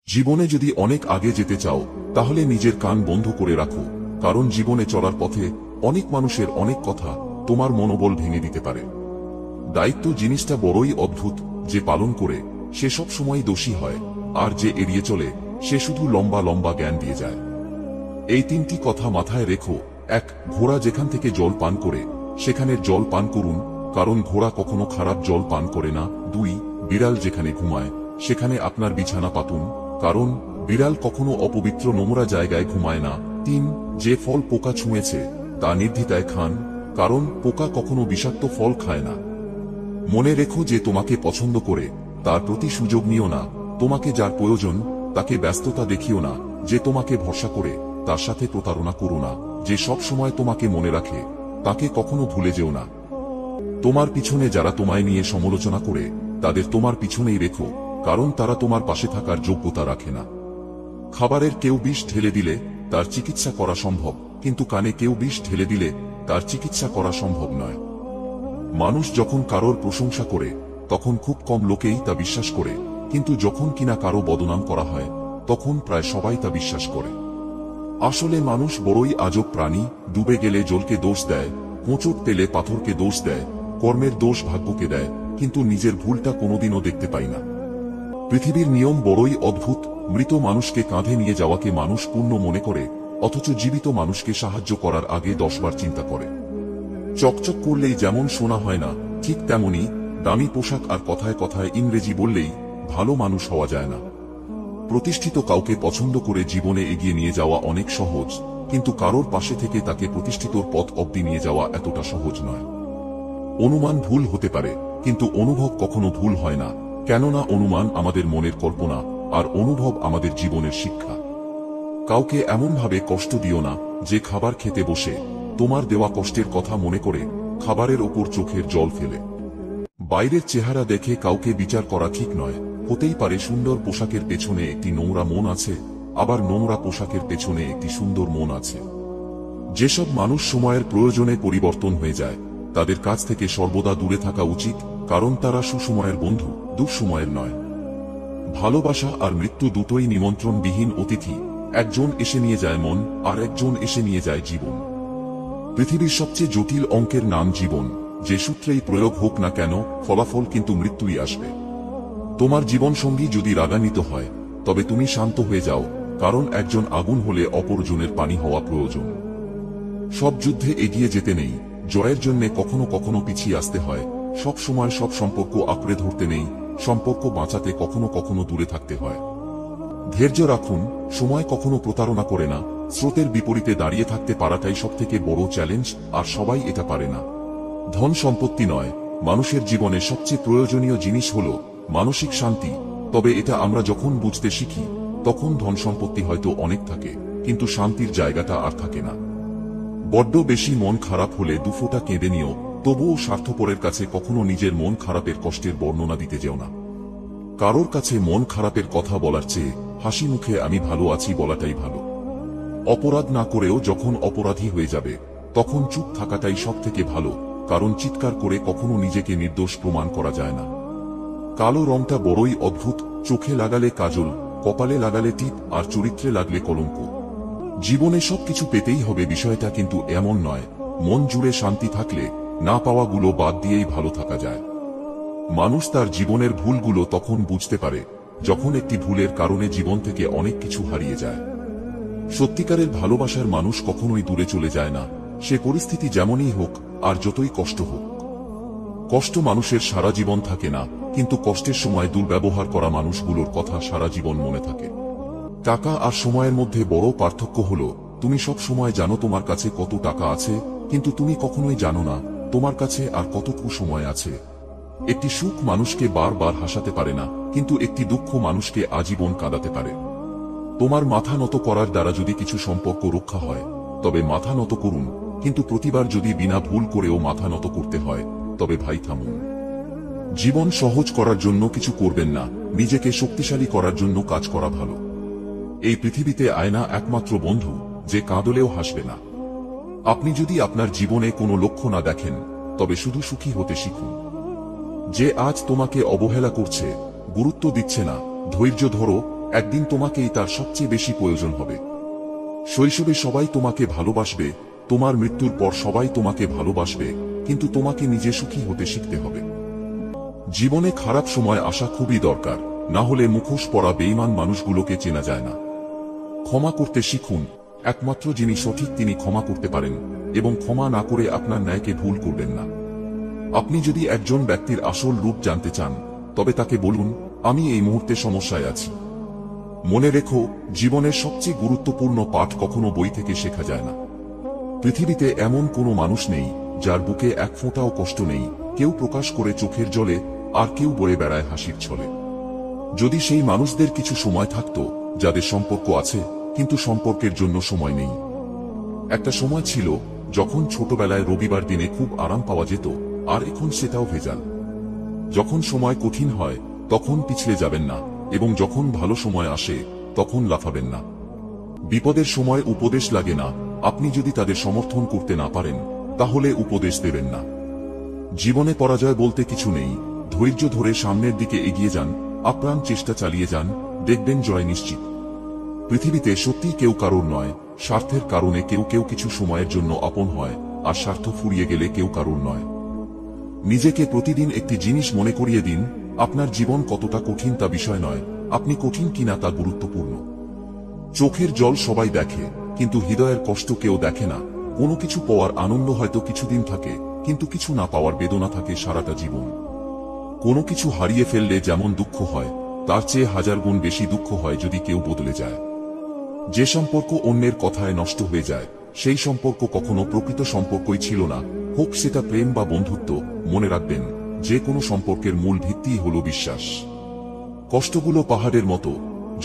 জীবনে যদি অনেক আগে যেতে চাও তাহলে নিজের কান বন্ধ করে রাখো, কারণ জীবনে চলার পথে অনেক মানুষের অনেক কথা তোমার মনোবল ভেঙে দিতে পারে। দায়িত্ব জিনিসটা বড়ই অদ্ভুত, যে পালন করে সে সব সময় দোষী হয়, আর যে এড়িয়ে চলে সে শুধু লম্বা লম্বা জ্ঞান দিয়ে যায়। এই তিনটি কথা মাথায় রেখো। 1. ঘোড়া যেখান থেকে জল পান করে সেখানে জল পান করুন, কারণ ঘোড়া কখনো খারাপ জল পান করে না। 2. বিড়াল যেখানে ঘুমায় সেখানে আপনার বিছানা পাতুন, কারণ বিড়াল কখনো অপবিত্র নোংরা জায়গায় ঘুমায় না। 3. যে ফল পোকা ছুঁয়েছে তা নির্দ্বিধায় খান, কারণ পোকা কখনো বিষাক্ত ফল খায় না। মনে রেখো, যে তোমাকে পছন্দ করে তার প্রতি সুযোগ নিও না, তোমাকে যার প্রয়োজন তাকে ব্যস্ততা দেখিও না, যে তোমাকে ভরসা করে তার সাথে প্রতারণা করো না, যে সব সময় তোমাকে মনে রাখে তাকে কখনো ভুলে যেও না। তোমার পিছনে যারা তোমায় নিয়ে সমালোচনা করে তাদের তোমার পিছনেই রেখো, কারণ তারা তোমার পাশে থাকার যোগ্যতা রাখে না। খাবারের কেউ বিষ ঢেলে দিলে তার চিকিৎসা করা সম্ভব, কিন্তু কানে কেউ বিষ ঢেলে দিলে তার চিকিৎসা করা সম্ভব নয়। মানুষ যখন কারোর প্রশংসা করে তখন খুব কম লোকেই তা বিশ্বাস করে, কিন্তু যখন কিনা কারো বদনাম করা হয় তখন প্রায় সবাই তা বিশ্বাস করে। আসলে মানুষ বড়ই আজব প্রাণী। ডুবে গেলে জলকে দোষ দেয়, হোঁচট পেলে পাথরকে দোষ দেয়, কর্মের দোষ ভাগ্যকে দেয়, কিন্তু নিজের ভুলটা কোনোদিনও দেখতে পাই না। পৃথিবীর নিয়ম বড়ই অদ্ভুত। মৃত মানুষকে কাঁধে নিয়ে যাওয়াকে মানুষ পুণ্য মনে করে, অথচ জীবিত মানুষকে সাহায্য করার আগে 10 বার চিন্তা করে। চকচক করলেই যেমন সোনা হয় না, ঠিক তেমনি দামি পোশাক আর কথায় কথায় ইংরেজি বললেই ভালো মানুষ হওয়া যায় না। প্রতিষ্ঠিত কাউকে পছন্দ করে জীবনে এগিয়ে নিয়ে যাওয়া অনেক সহজ, কিন্তু কারোর পাশে থেকে তাকে প্রতিষ্ঠিতর পথ অবধি নিয়ে যাওয়া এতটা সহজ নয়। অনুমান ভুল হতে পারে, কিন্তু অনুভব কখনো ভুল হয় না, কেননা অনুমান আমাদের মনের কল্পনা, আর অনুভব আমাদের জীবনের শিক্ষা। কাউকে এমনভাবে কষ্ট দিও না যে খাবার খেতে বসে তোমার দেওয়া কষ্টের কথা মনে করে খাবারের ওপর চোখের জল ফেলে। বাইরের চেহারা দেখে কাউকে বিচার করা ঠিক নয়। হতেই পারে সুন্দর পোশাকের পেছনে একটি নোংরা মন আছে, আবার নোংরা পোশাকের পেছনে একটি সুন্দর মন আছে। যেসব মানুষ সময়ের প্রয়োজনে পরিবর্তন হয়ে যায় তাদের কাছ থেকে সর্বদা দূরে থাকা উচিত, কারণ তারা সুসময়ের বন্ধু, দুঃসময়ের নয়। ভালোবাসা আর মৃত্যু দুটোই নিমন্ত্রণবিহীন অতিথি। একজন এসে নিয়ে যায় মন, আর একজন এসে নিয়ে যায় জীবন। পৃথিবীর সবচেয়ে জটিল অঙ্কের নাম জীবন। যে সূত্রেই প্রয়োগ হোক না কেন, ফলাফল কিন্তু মৃত্যুই আসবে। তোমার জীবনসঙ্গী যদি রাগান্বিত হয় তবে তুমি শান্ত হয়ে যাও, কারণ একজন আগুন হলে অপরজনের পানি হওয়া প্রয়োজন। সব যুদ্ধে এগিয়ে যেতে নেই, জয়ের জন্য কখনো কখনো পিছিয়ে আসতে হয়। সব সময় সব সম্পর্ক আঁকড়ে ধরতে নেই, সম্পর্ক বাঁচাতে কখনো কখনো দূরে থাকতে হয়। ধৈর্য রাখুন, সময় কখনো প্রতারণা করে না। স্রোতের বিপরীতে দাঁড়িয়ে থাকতে পারাটাই সবথেকে বড় চ্যালেঞ্জ, আর সবাই এটা পারে না। ধন সম্পত্তি নয়, মানুষের জীবনে সবচেয়ে প্রয়োজনীয় জিনিস হলো মানসিক শান্তি। তবে এটা আমরা যখন বুঝতে শিখি তখন ধন সম্পত্তি হয়তো অনেক থাকে, কিন্তু শান্তির জায়গাটা আর থাকে না। বড্ড বেশি মন খারাপ হলে দুফোঁটা কেঁদে নিও, তবুও স্বার্থপরের কাছে কখনো নিজের মন খারাপের কষ্টের বর্ণনা দিতে যেও না। কারোর কাছে মন খারাপের কথা বলার চেয়ে হাসি মুখে আমি ভালো আছি বলাটাই ভালো। অপরাধ না করেও যখন অপরাধী হয়ে যাবে তখন চুপ থাকাটাই সবথেকে ভালো, কারণ চিৎকার করে কখনো নিজেকে নির্দোষ প্রমাণ করা যায় না। কালো রংটা বড়ই অদ্ভুত। চোখে লাগালে কাজল, কপালে লাগালে টিপ, আর চরিত্রে লাগলে কলঙ্ক। জীবনে সবকিছু পেতেই হবে বিষয়টা কিন্তু এমন নয়। মন জুড়ে শান্তি থাকলে না পাওয়াগুলো বাদ দিয়েই ভালো থাকা যায়। মানুষ তার জীবনের ভুলগুলো তখন বুঝতে পারে যখন একটি ভুলের কারণে জীবন থেকে অনেক কিছু হারিয়ে যায়। সত্যিকারের ভালোবাসার মানুষ কখনোই দূরে চলে যায় না, সে পরিস্থিতি যেমনই হোক আর যতই কষ্ট হোক। কষ্ট মানুষের সারা জীবন থাকে না, কিন্তু কষ্টের সময় দুর্ব্যবহার করা মানুষগুলোর কথা সারা জীবন মনে থাকে। টাকা আর সময়ের মধ্যে বড় পার্থক্য হলো, তুমি সব সময় জানো তোমার কাছে কত টাকা আছে, কিন্তু তুমি কখনোই জানো না তোমার কাছে আর কতটুকু সময় আছে। একটি সুখ মানুষকে বারবার হাসাতে পারে না, কিন্তু একটি দুঃখ মানুষকে আজীবন কাঁদাতে পারে। তোমার মাথা নত করার দ্বারা যদি কিছু সম্পর্ক রক্ষা হয় তবে মাথা নত করুন, কিন্তু প্রতিবার যদি বিনা ভুল করেও মাথা নত করতে হয় তবে ভাই থামুন। জীবন সহজ করার জন্য কিছু করবেন না, নিজেকে শক্তিশালী করার জন্য কাজ করা ভালো। এই পৃথিবীতে আয়না একমাত্র বন্ধু যে কাঁদলেও হাসবে না। আপনি যদি আপনার জীবনে কোনো লক্ষ্য না দেখেন তবে শুধু সুখী হতে শিখুন। যে আজ তোমাকে অবহেলা করছে, গুরুত্ব দিচ্ছে না, ধৈর্য ধরো, একদিন তোমাকেই তার সবচেয়ে বেশি প্রয়োজন হবে। শৈশবে সবাই তোমাকে ভালোবাসবে, তোমার মৃত্যুর পর সবাই তোমাকে ভালোবাসবে, কিন্তু তোমাকে নিজে সুখী হতে শিখতে হবে। জীবনে খারাপ সময় আসা খুবই দরকার, না হলে মুখোশ পরা বেঈমান মানুষগুলোকে চেনা যায় না। ক্ষমা করতে শিখুন, একমাত্র যিনি সঠিক তিনি ক্ষমা করতে পারেন, এবং ক্ষমা না করে আপনার ন্যায়কে ভুল করবেন না। আপনি যদি একজন ব্যক্তির আসল রূপ জানতে চান, তবে তাকে বলুন, আমি এই মুহূর্তে সমস্যায় আছি। মনে রেখো, জীবনের সবচেয়ে গুরুত্বপূর্ণ পাঠ কখনো বই থেকে শেখা যায় না। পৃথিবীতে এমন কোনো মানুষ নেই যার বুকে এক ফোঁটাও কষ্ট নেই, কেউ প্রকাশ করে চোখের জলে, আর কেউ বয়ে বেড়ায় হাসির ছলে। যদি সেই মানুষদের কিছু সময় থাকত যাদের সম্পর্ক আছে কিন্তু সম্পর্কের জন্য সময় নেই। একটা সময় ছিল যখন ছোটবেলায় রবিবার দিনে খুব আরাম পাওয়া যেত, আর এখন সেটাও ভেজাল। যখন সময় কঠিন হয় তখন পিছলে যাবেন না, এবং যখন ভালো সময় আসে তখন লাফাবেন না। বিপদের সময় উপদেশ লাগে না, আপনি যদি তাদের সমর্থন করতে না পারেন তাহলে উপদেশ দেবেন না। জীবনে পরাজয় বলতে কিছু নেই, ধৈর্য ধরে সামনের দিকে এগিয়ে যান, আপ্রাণ চেষ্টা চালিয়ে যান, দেখবেন জয় নিশ্চিত। পৃথিবীতে সত্যি কেউ কারোর নয়, স্বার্থের কারণে কেউ কেউ কিছু সময়ের জন্য আপন হয়, আর স্বার্থ ফুরিয়ে গেলে কেউ কারোর নয়। নিজেকে প্রতিদিন একটি জিনিস মনে করিয়ে দিন, আপনার জীবন কতটা কঠিন তা বিষয় নয়, আপনি কঠিন কিনা তা গুরুত্বপূর্ণ। চোখের জল সবাই দেখে, কিন্তু হৃদয়ের কষ্ট কেউ দেখে না। কোনো কিছু পাওয়ার আনন্দ হয়তো কিছুদিন থাকে, কিন্তু কিছু না পাওয়ার বেদনা থাকে সারাটা জীবন। কোনো কিছু হারিয়ে ফেললে যেমন দুঃখ হয়, তার চেয়ে হাজার গুণ বেশি দুঃখ হয় যদি কেউ বদলে যায়। যে সম্পর্ক অন্যের কথায় নষ্ট হয়ে যায়, সেই সম্পর্ক কখনো প্রকৃত সম্পর্কই ছিল না, হোক সেটা প্রেম বা বন্ধুত্ব। মনে রাখবেন, যে কোনো সম্পর্কের মূল ভিত্তিই হল বিশ্বাস। কষ্টগুলো পাহাড়ের মতো,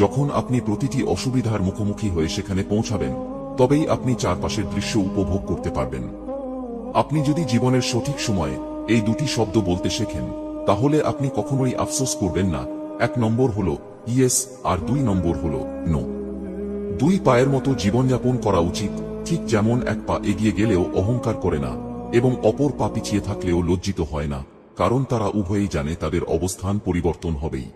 যখন আপনি প্রতিটি অসুবিধার মুখোমুখি হয়ে সেখানে পৌঁছাবেন, তবেই আপনি চারপাশের দৃশ্য উপভোগ করতে পারবেন। আপনি যদি জীবনের সঠিক সময়ে এই দুটি শব্দ বলতে শেখেন, তাহলে আপনি কখনোই আফসোস করবেন না। 1 নম্বর হল ইয়েস, আর 2 নম্বর হল নো। 2 পায়ের মতো জীবনযাপন করা উচিত, ঠিক যেমন 1 পা এগিয়ে গেলেও অহংকার করে না, এবং অপর পা পিছিয়ে থাকলেও লজ্জিত হয় না, কারণ তারা উভয়েই জানে তাদের অবস্থান পরিবর্তন হবেই।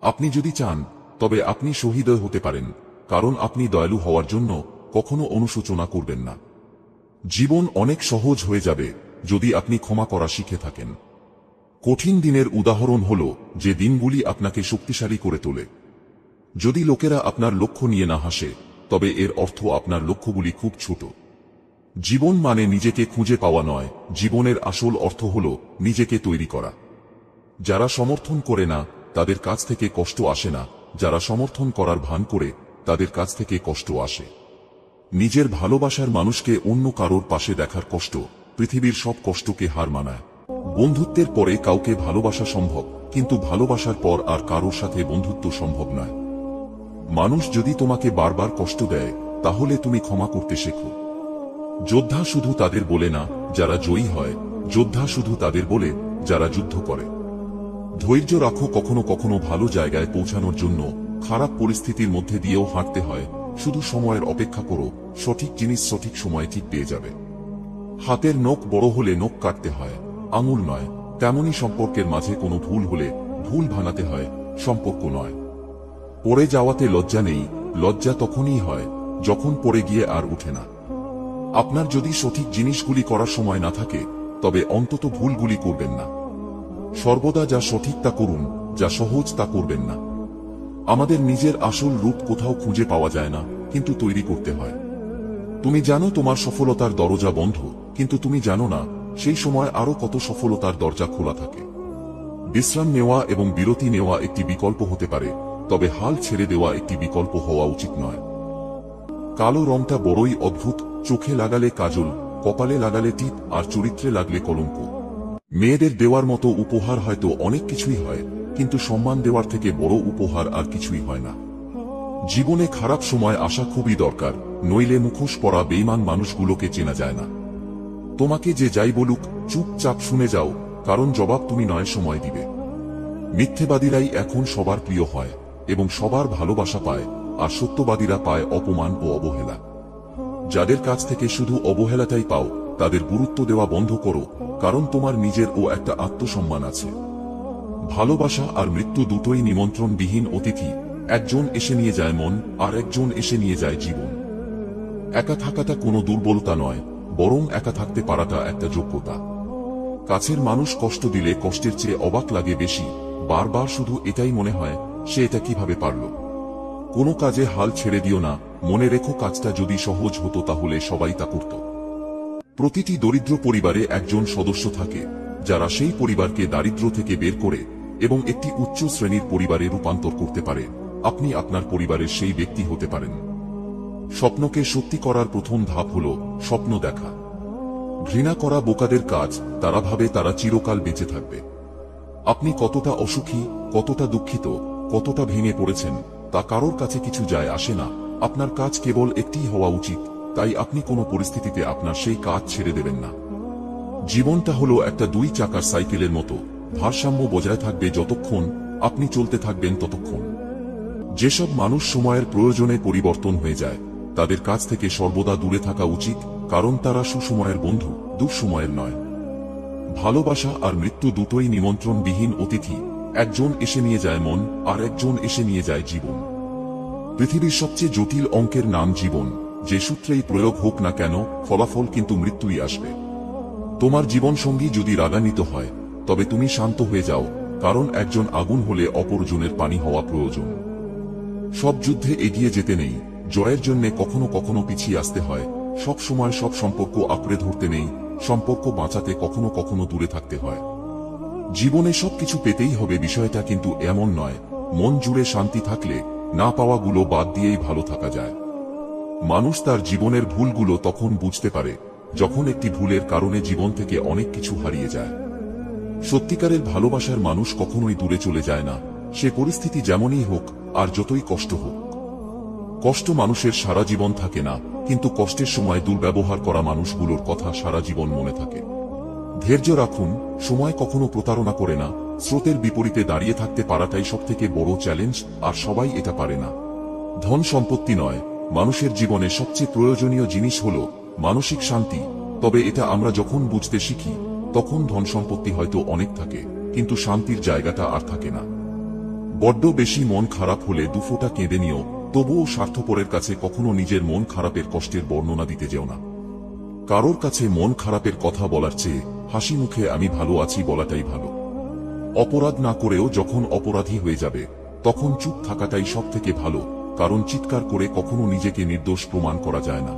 আপনি যদি চান, তবে আপনি সহৃদয় হতে পারেন, কারণ আপনি দয়ালু হওয়ার জন্য কখনো অনুশোচনা করবেন না। জীবন অনেক সহজ হয়ে যাবে যদি আপনি ক্ষমা করা শিখে থাকেন। কঠিন দিনের উদাহরণ হল যে দিনগুলি আপনাকে শক্তিশালী করে তোলে। যদি লোকেরা আপনার লক্ষ্য নিয়ে না হাসে, তবে এর অর্থ আপনার লক্ষ্যগুলি খুব ছোট। জীবন মানে নিজেকে খুঁজে পাওয়া নয়, জীবনের আসল অর্থ হল নিজেকে তৈরি করা। যারা সমর্থন করে না তাদের কাছ থেকে কষ্ট আসে না, যারা সমর্থন করার ভান করে তাদের কাছ থেকে কষ্ট আসে। নিজের ভালোবাসার মানুষকে অন্য কারোর পাশে দেখার কষ্ট পৃথিবীর সব কষ্টকে হার মানায়। বন্ধুত্বের পরে কাউকে ভালোবাসা সম্ভব, কিন্তু ভালোবাসার পর আর কারোর সাথে বন্ধুত্ব সম্ভব নয়। মানুষ যদি তোমাকে বারবার কষ্ট দেয়, তাহলে তুমি ক্ষমা করতে শেখো। যোদ্ধা শুধু তাদের বলে না যারা জয়ী হয়, যোদ্ধা শুধু তাদের বলে যারা যুদ্ধ করে। ধৈর্য রাখো, কখনো কখনো ভালো জায়গায় পৌঁছানোর জন্য খারাপ পরিস্থিতির মধ্যে দিয়েও হাঁটতে হয়। শুধু সময়ের অপেক্ষা করো, সঠিক জিনিস সঠিক সময় ঠিক পেয়ে যাবে। হাতের নখ বড় হলে নখ কাটতে হয়, আঙুল নয়। তেমনি সম্পর্কের মাঝে কোনো ভুল হলে ভুল ভাঙাতে হয়, সম্পর্ক নয়। পড়ে যাওয়াতে লজ্জা নেই, লজ্জা তখনই হয় যখন পড়ে গিয়ে আর উঠে না। আপনার যদি সঠিক জিনিসগুলি করার সময় না থাকে, তবে অন্তত ভুলগুলি করবেন না। সর্বদা যা সঠিক তা করুন, যা সহজ তা করবেন না। আমাদের নিজের আসল রূপ কোথাও খুঁজে পাওয়া যায় না, কিন্তু তৈরি করতে হয়। তুমি জানো তোমার সফলতার দরজা বন্ধ, কিন্তু তুমি জানো না সেই সময় আরো কত সফলতার দরজা খোলা থাকে। বিশ্রাম নেওয়া এবং বিরতি নেওয়া একটি বিকল্প হতে পারে, তবে হাল ছেড়ে দেওয়া একটি বিকল্প হওয়া উচিত নয়। কালো রংটা বড়ই অদ্ভুত, চোখে লাগালে কাজল, কপালে লাগালে টিপ, আর চরিত্রে লাগলে কলঙ্ক। মেয়েদের দেওয়ার মতো উপহার হয়তো অনেক কিছুই হয়, কিন্তু সম্মান দেওয়ার থেকে বড় উপহার আর কিছুই হয় না। জীবনে খারাপ সময় আসা খুবই দরকার, নইলে মুখোশ পরা বেঈমান মানুষগুলোকে চেনা যায় না। তোমাকে যে যাই বলুক চুপচাপ শুনে যাও, কারণ জবাব তুমি নয় সময় দিবে। মিথ্যেবাদীরাই এখন সবার প্রিয় হয় এবং সবার ভালোবাসা পায়, আর সত্যবাদীরা পায় অপমান ও অবহেলা। যাদের কাছ থেকে শুধু অবহেলাটাই পাও, তাদের গুরুত্ব দেওয়া বন্ধ করো, কারণ তোমার নিজের ও একটা আত্মসম্মান আছে। ভালোবাসা আর মৃত্যু দুটোই নিমন্ত্রণবিহীন অতিথি, একজন এসে নিয়ে যায় মন, আর একজন এসে নিয়ে যায় জীবন। একা থাকাটা কোনো দুর্বলতা নয়, বরং একা থাকতে পারাটা একটা যোগ্যতা। কাছের মানুষ কষ্ট দিলে কষ্টের চেয়ে অবাক লাগে বেশি, বারবার শুধু এটাই মনে হয় সে এটা কিভাবে পারল। কোনো কাজে হাল ছেড়ে দিও না, মনে রেখো কাজটা যদি সহজ হতো তাহলে সবাই তা করত। প্রতিটি দরিদ্র পরিবারে একজন সদস্য থাকে যারা সেই পরিবারকে দারিদ্র্য থেকে বের করে এবং একটি উচ্চ শ্রেণীর পরিবারে রূপান্তর করতে পারে। আপনি আপনার পরিবারের সেই ব্যক্তি হতে পারেন। স্বপ্নকে সত্যি করার প্রথম ধাপ হল স্বপ্ন দেখা। ঘৃণা করা বোকাদের কাজ, তারা ভাবে তারা চিরকাল বেঁচে থাকবে। আপনি কতটা অসুখী, কতটা দুঃখিত, কতটা ভেঙে পড়েছেন তা কারোর কাছে কিছু যায় আসে না। আপনার কাজ কেবল একটিই হওয়া উচিত, তাই আপনি কোনো পরিস্থিতিতে আপনার সেই কাজ ছেড়ে দেবেন না। জীবনটা হলো একটা 2 চাকার সাইকেলের মতো, ভারসাম্য বজায় থাকবে যতক্ষণ আপনি চলতে থাকবেন ততক্ষণ। যেসব মানুষ সময়ের প্রয়োজনে পরিবর্তন হয়ে যায় তাদের কাছ থেকে সর্বদা দূরে থাকা উচিত, কারণ তারা সুসময়ের বন্ধু, দুঃসময়ের নয়। ভালোবাসা আর মৃত্যু দুটোই নিমন্ত্রণবিহীন অতিথি, একজন এসে নিয়ে যায় মন, আর একজন এসে নিয়ে যায় জীবন। পৃথিবীর সবচেয়ে জটিল অঙ্কের নাম জীবন, যে সূত্রেই প্রয়োগ হোক না কেন ফলাফল কিন্তু মৃত্যুই আসবে। তোমার জীবনসঙ্গী যদি রাগান্বিত হয় তবে তুমি শান্ত হয়ে যাও, কারণ একজন আগুন হলে অপরজনের পানি হওয়া প্রয়োজন। সব যুদ্ধে এগিয়ে যেতে নেই, জয়ের জন্য কখনো কখনো পিছিয়ে আসতে হয়। সব সময় সব সম্পর্ক আঁকড়ে ধরতে নেই, সম্পর্ক বাঁচাতে কখনো কখনো দূরে থাকতে হয়। জীবনে সবকিছু পেতেই হবে বিষয়টা কিন্তু এমন নয়। মন জুড়ে শান্তি থাকলে না পাওয়াগুলো বাদ দিয়েই ভালো থাকা যায়। মানুষ তার জীবনের ভুলগুলো তখন বুঝতে পারে যখন একটি ভুলের কারণে জীবন থেকে অনেক কিছু হারিয়ে যায়। সত্যিকারের ভালোবাসার মানুষ কখনোই দূরে চলে যায় না, সে পরিস্থিতি যেমনই হোক আর যতই কষ্ট হোক। কষ্ট মানুষের সারা জীবন থাকে না, কিন্তু কষ্টের সময় দুর্ব্যবহার করা মানুষগুলোর কথা সারা জীবন মনে থাকে। ধৈর্য রাখুন, সময় কখনো প্রতারণা করে না। স্রোতের বিপরীতে দাঁড়িয়ে থাকতে পারাটাই সবথেকে বড় চ্যালেঞ্জ, আর সবাই এটা পারে না। ধন সম্পত্তি নয়, মানুষের জীবনে সবচেয়ে প্রয়োজনীয় জিনিস হল মানসিক শান্তি। তবে এটা আমরা যখন বুঝতে শিখি তখন ধন সম্পত্তি হয়তো অনেক থাকে, কিন্তু শান্তির জায়গাটা আর থাকে না। বড্ড বেশি মন খারাপ হলে দুফোঁটা কেঁদে নিও, তবুও স্বার্থপরের কাছে কখনো নিজের মন খারাপের কষ্টের বর্ণনা দিতে যেও না। কারোর কাছে মন খারাপের কথা বলার চেয়ে হাসি মুখে আমি ভালো আছি বলাটাই ভালো। অপরাধ না করেও যখন অপরাধী হয়ে যাবে তখন চুপ থাকাটাই সবথেকে ভালো, কারণ চিৎকার করে কখনো নিজেকে নির্দোষ প্রমাণ করা যায় না।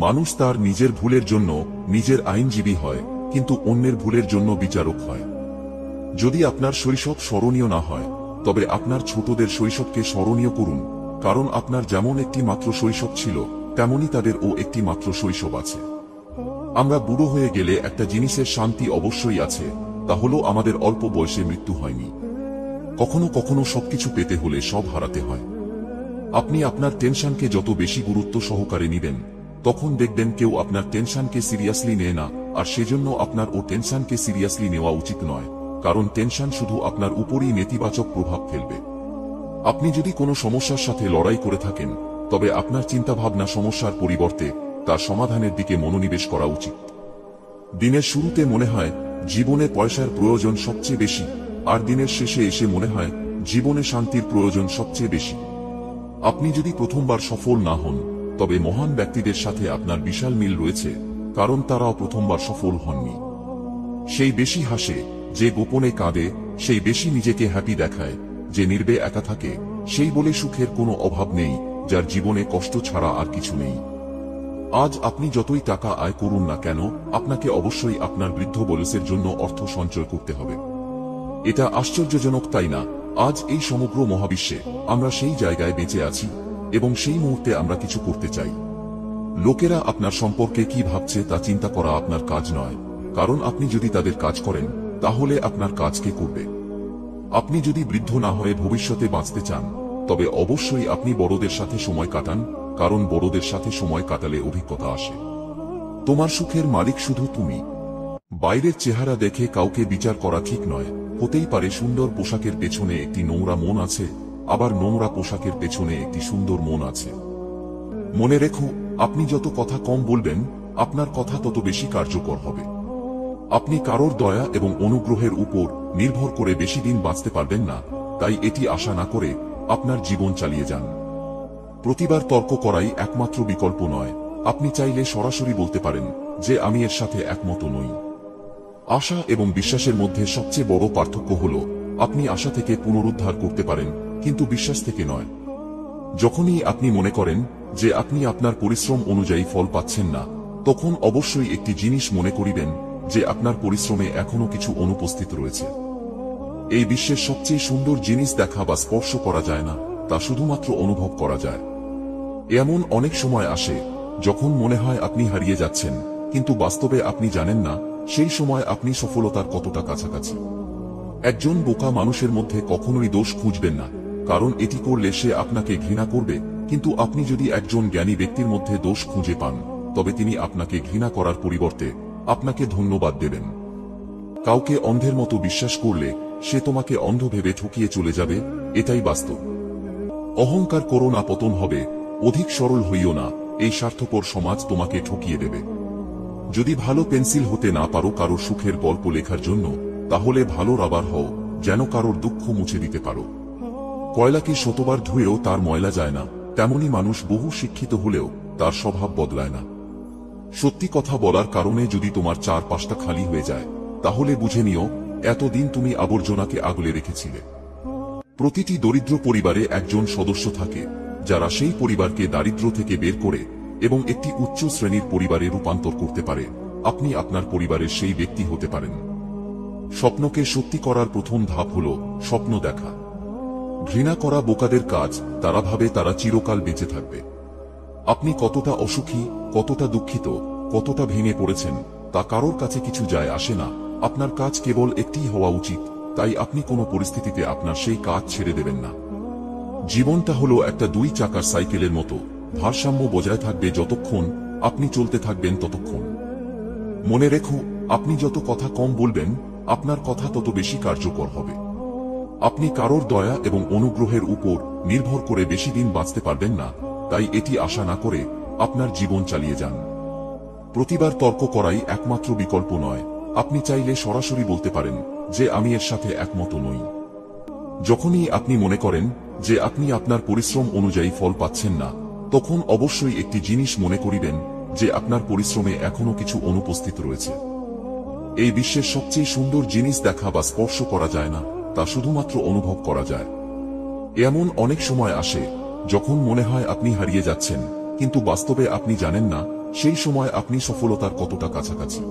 মানুষ তার নিজের ভুলের জন্য নিজের আইনজীবী হয়, কিন্তু অন্যের ভুলের জন্য বিচারক হয়। যদি আপনার শৈশব স্মরণীয় না হয় তবে আপনার ছোটদের শৈশবকে স্মরণীয় করুন, কারণ আপনার যেমন একটি মাত্র শৈশব ছিল তেমনি তাদেরও একটি মাত্র শৈশব আছে। আমরা বুড়ো হয়ে গেলে একটা জিনিসের শান্তি অবশ্যই আছে, তা হলো আমাদের অল্প বয়সে মৃত্যু হয়নি। কখনো কখনো সবকিছু পেতে হলে সব হারাতে হয়। আপনি আপনার টেনশনকে যত বেশি গুরুত্ব সহকারে নিবেন তখন দেখবেন কেউ আপনার টেনশনকে সিরিয়াসলি নেয় না, আর সেজন্য আপনার ও টেনশনকে সিরিয়াসলি নেওয়া উচিত নয়, কারণ টেনশন শুধু আপনার উপরই নেতিবাচক প্রভাব ফেলবে। আপনি যদি কোনো সমস্যার সাথে লড়াই করে থাকেন তবে আপনার চিন্তাভাবনা সমস্যার পরিবর্তে তার সমাধানের দিকে মনোনিবেশ করা উচিত। দিনের শুরুতে মনে হয় জীবনে পয়সার প্রয়োজন সবচেয়ে বেশি, আর দিনের শেষে এসে মনে হয় জীবনে শান্তির প্রয়োজন সবচেয়ে বেশি। আপনি যদি প্রথমবার সফল না হন তবে মহান ব্যক্তিদের সাথে আপনার বিশাল মিল রয়েছে, কারণ তারাও প্রথমবার সফল হননি। সেই বেশি হাসে যে গোপনে কাঁদে, সেই বেশি নিজেকে হ্যাপি দেখায় যে নীরবে একা থাকে, সেই বলে সুখের কোনো অভাব নেই যার জীবনে কষ্ট ছাড়া আর কিছু নেই। আজ আপনি যতই টাকা আয় করুন না কেন আপনাকে অবশ্যই আপনার বৃদ্ধ বয়সের জন্য অর্থ সঞ্চয় করতে হবে। এটা আশ্চর্যজনক তাই না? আজ এই সমগ্র মহাবিশ্বে আমরা সেই জায়গায় বেঁচে আছি এবং সেই মুহূর্তে আমরা কিছু করতে চাই। লোকেরা আপনার সম্পর্কে কি ভাবছে তা চিন্তা করা আপনার কাজ নয়, কারণ আপনি যদি তাদের কাজ করেন তাহলে আপনার কাজ কে করবে? আপনি যদি বৃদ্ধ না হয়ে ভবিষ্যতে বাঁচতে চান তবে অবশ্যই আপনি বড়দের সাথে সময় কাটান, কারণ বড়দের সাথে সময় কাটালে অভিজ্ঞতা আসে। তোমার সুখের মালিক শুধু তুমি। বাইরের চেহারা দেখে কাউকে বিচার করা ঠিক নয়। হতেই পারে সুন্দর পোশাকের পেছনে একটি নোংরা মন আছে, আবার নোংরা পোশাকের পেছনে একটি সুন্দর মন আছে। মনে রেখো, আপনি যত কথা কম বলবেন আপনার কথা তত বেশি কার্যকর হবে। আপনি কারোর দয়া এবং অনুগ্রহের উপর নির্ভর করে বেশি দিন বাঁচতে পারবেন না, তাই এটি আশা না করে আপনার জীবন চালিয়ে যান। প্রতিবার তর্ক করাই একমাত্র বিকল্প নয়। আপনি চাইলে সরাসরি বলতে পারেন যে আমি এর সাথে একমত নই। আশা এবং বিশ্বাসের মধ্যে সবচেয়ে বড় পার্থক্য হল আপনি আশা থেকে পুনরুদ্ধার করতে পারেন, কিন্তু বিশ্বাস থেকে নয়। যখনই আপনি মনে করেন যে আপনি আপনার পরিশ্রম অনুযায়ী ফল পাচ্ছেন না, তখন অবশ্যই একটি জিনিস মনে করিবেন যে আপনার পরিশ্রমে এখনো কিছু অনুপস্থিত রয়েছে। এই বিশ্বের সবচেয়ে সুন্দর জিনিস দেখা বা স্পর্শ করা যায় না, তা শুধুমাত্র অনুভব করা যায়। এমন অনেক সময় আসে যখন মনে হয় আপনি হারিয়ে যাচ্ছেন, কিন্তু বাস্তবে আপনি জানেন না সেই সময় আপনি সফলতার কতটা কাছাকাছি। একজন বোকা মানুষের মধ্যে কখনোই দোষ খুঁজবেন না, কারণ এটি করলে সে আপনাকে ঘৃণা করবে। কিন্তু আপনি যদি একজন জ্ঞানী ব্যক্তির মধ্যে দোষ খুঁজে পান, তবে তিনি আপনাকে ঘৃণা করার পরিবর্তে আপনাকে ধন্যবাদ দেবেন। কাউকে অন্ধের মতো বিশ্বাস করলে সে তোমাকে অন্ধ ভেবে ঠকিয়ে চলে যাবে, এটাই বাস্তব। অহংকার করো না, পতন হবে। অধিক সরল হইও না, এই স্বার্থপর সমাজ তোমাকে ঠকিয়ে দেবে। যদি ভালো পেন্সিল হতে না পারো কারোর সুখের গল্প লেখার জন্য, তাহলে ভালো রাবার হও, যেন কারোর দুঃখ মুছে দিতে পারো। কয়লাকে শতবার ধুয়েও তার ময়লা যায় না, তেমনি মানুষ বহু শিক্ষিত হলেও তার স্বভাব বদলায় না। সত্যি কথা বলার কারণে যদি তোমার চারপাশটা খালি হয়ে যায়, তাহলে বুঝে নিও এতদিন তুমি আবর্জনাকে আগলে রেখেছিলে। প্রতিটি দরিদ্র পরিবারে একজন সদস্য থাকে যারা সেই পরিবারকে দারিদ্র্য থেকে বের করে এবং একটি উচ্চ শ্রেণীর পরিবারে রূপান্তর করতে পারে। আপনি আপনার পরিবারের সেই ব্যক্তি হতে পারেন। স্বপ্নকে সত্যি করার প্রথম ধাপ হল স্বপ্ন দেখা। ঘৃণা করা বোকাদের কাজ, তারা ভাবে তারা চিরকাল বেঁচে থাকবে। আপনি কতটা অসুখী, কতটা দুঃখিত, কতটা ভেঙে পড়েছেন, তা কারোর কাছে কিছু যায় আসে না। আপনার কাজ কেবল একটিই হওয়া উচিত, তাই আপনি কোনো পরিস্থিতিতে আপনার সেই কাজ ছেড়ে দেবেন না। জীবনটা হলো একটা 2 চাকার সাইকেলের মতো, ভারসাম্য বজায় থাকবে যতক্ষণ আপনি চলতে থাকবেন ততক্ষণ। মনে রেখো, আপনি যত কথা কম বলবেন, আপনার কথা তত বেশি কার্যকর হবে। আপনি কারোর দয়া এবং অনুগ্রহের উপর নির্ভর করে বেশি দিন বাঁচতে পারবেন না, তাই এটি আশা না করে আপনার জীবন চালিয়ে যান। প্রতিবার তর্ক করাই একমাত্র বিকল্প নয়। আপনি চাইলে সরাসরি বলতে পারেন যে আমি এর সাথে একমত নই। যখনই আপনি মনে করেন যে আপনি আপনার পরিশ্রম অনুযায়ী ফল পাচ্ছেন না, তখন অবশ্যই একটি জিনিস মনে করিবেন যে আপনার পরিশ্রমে এখনো কিছু অনুপস্থিত রয়েছে। এই বিশ্বের সবচেয়ে সুন্দর জিনিস দেখা বা স্পর্শ করা যায় না, তা শুধুমাত্র অনুভব করা যায়। এমন অনেক সময় আসে যখন মনে হয় আপনি হারিয়ে যাচ্ছেন, কিন্তু বাস্তবে আপনি জানেন না সেই সময় আপনি সফলতার কতটা কাছাকাছি।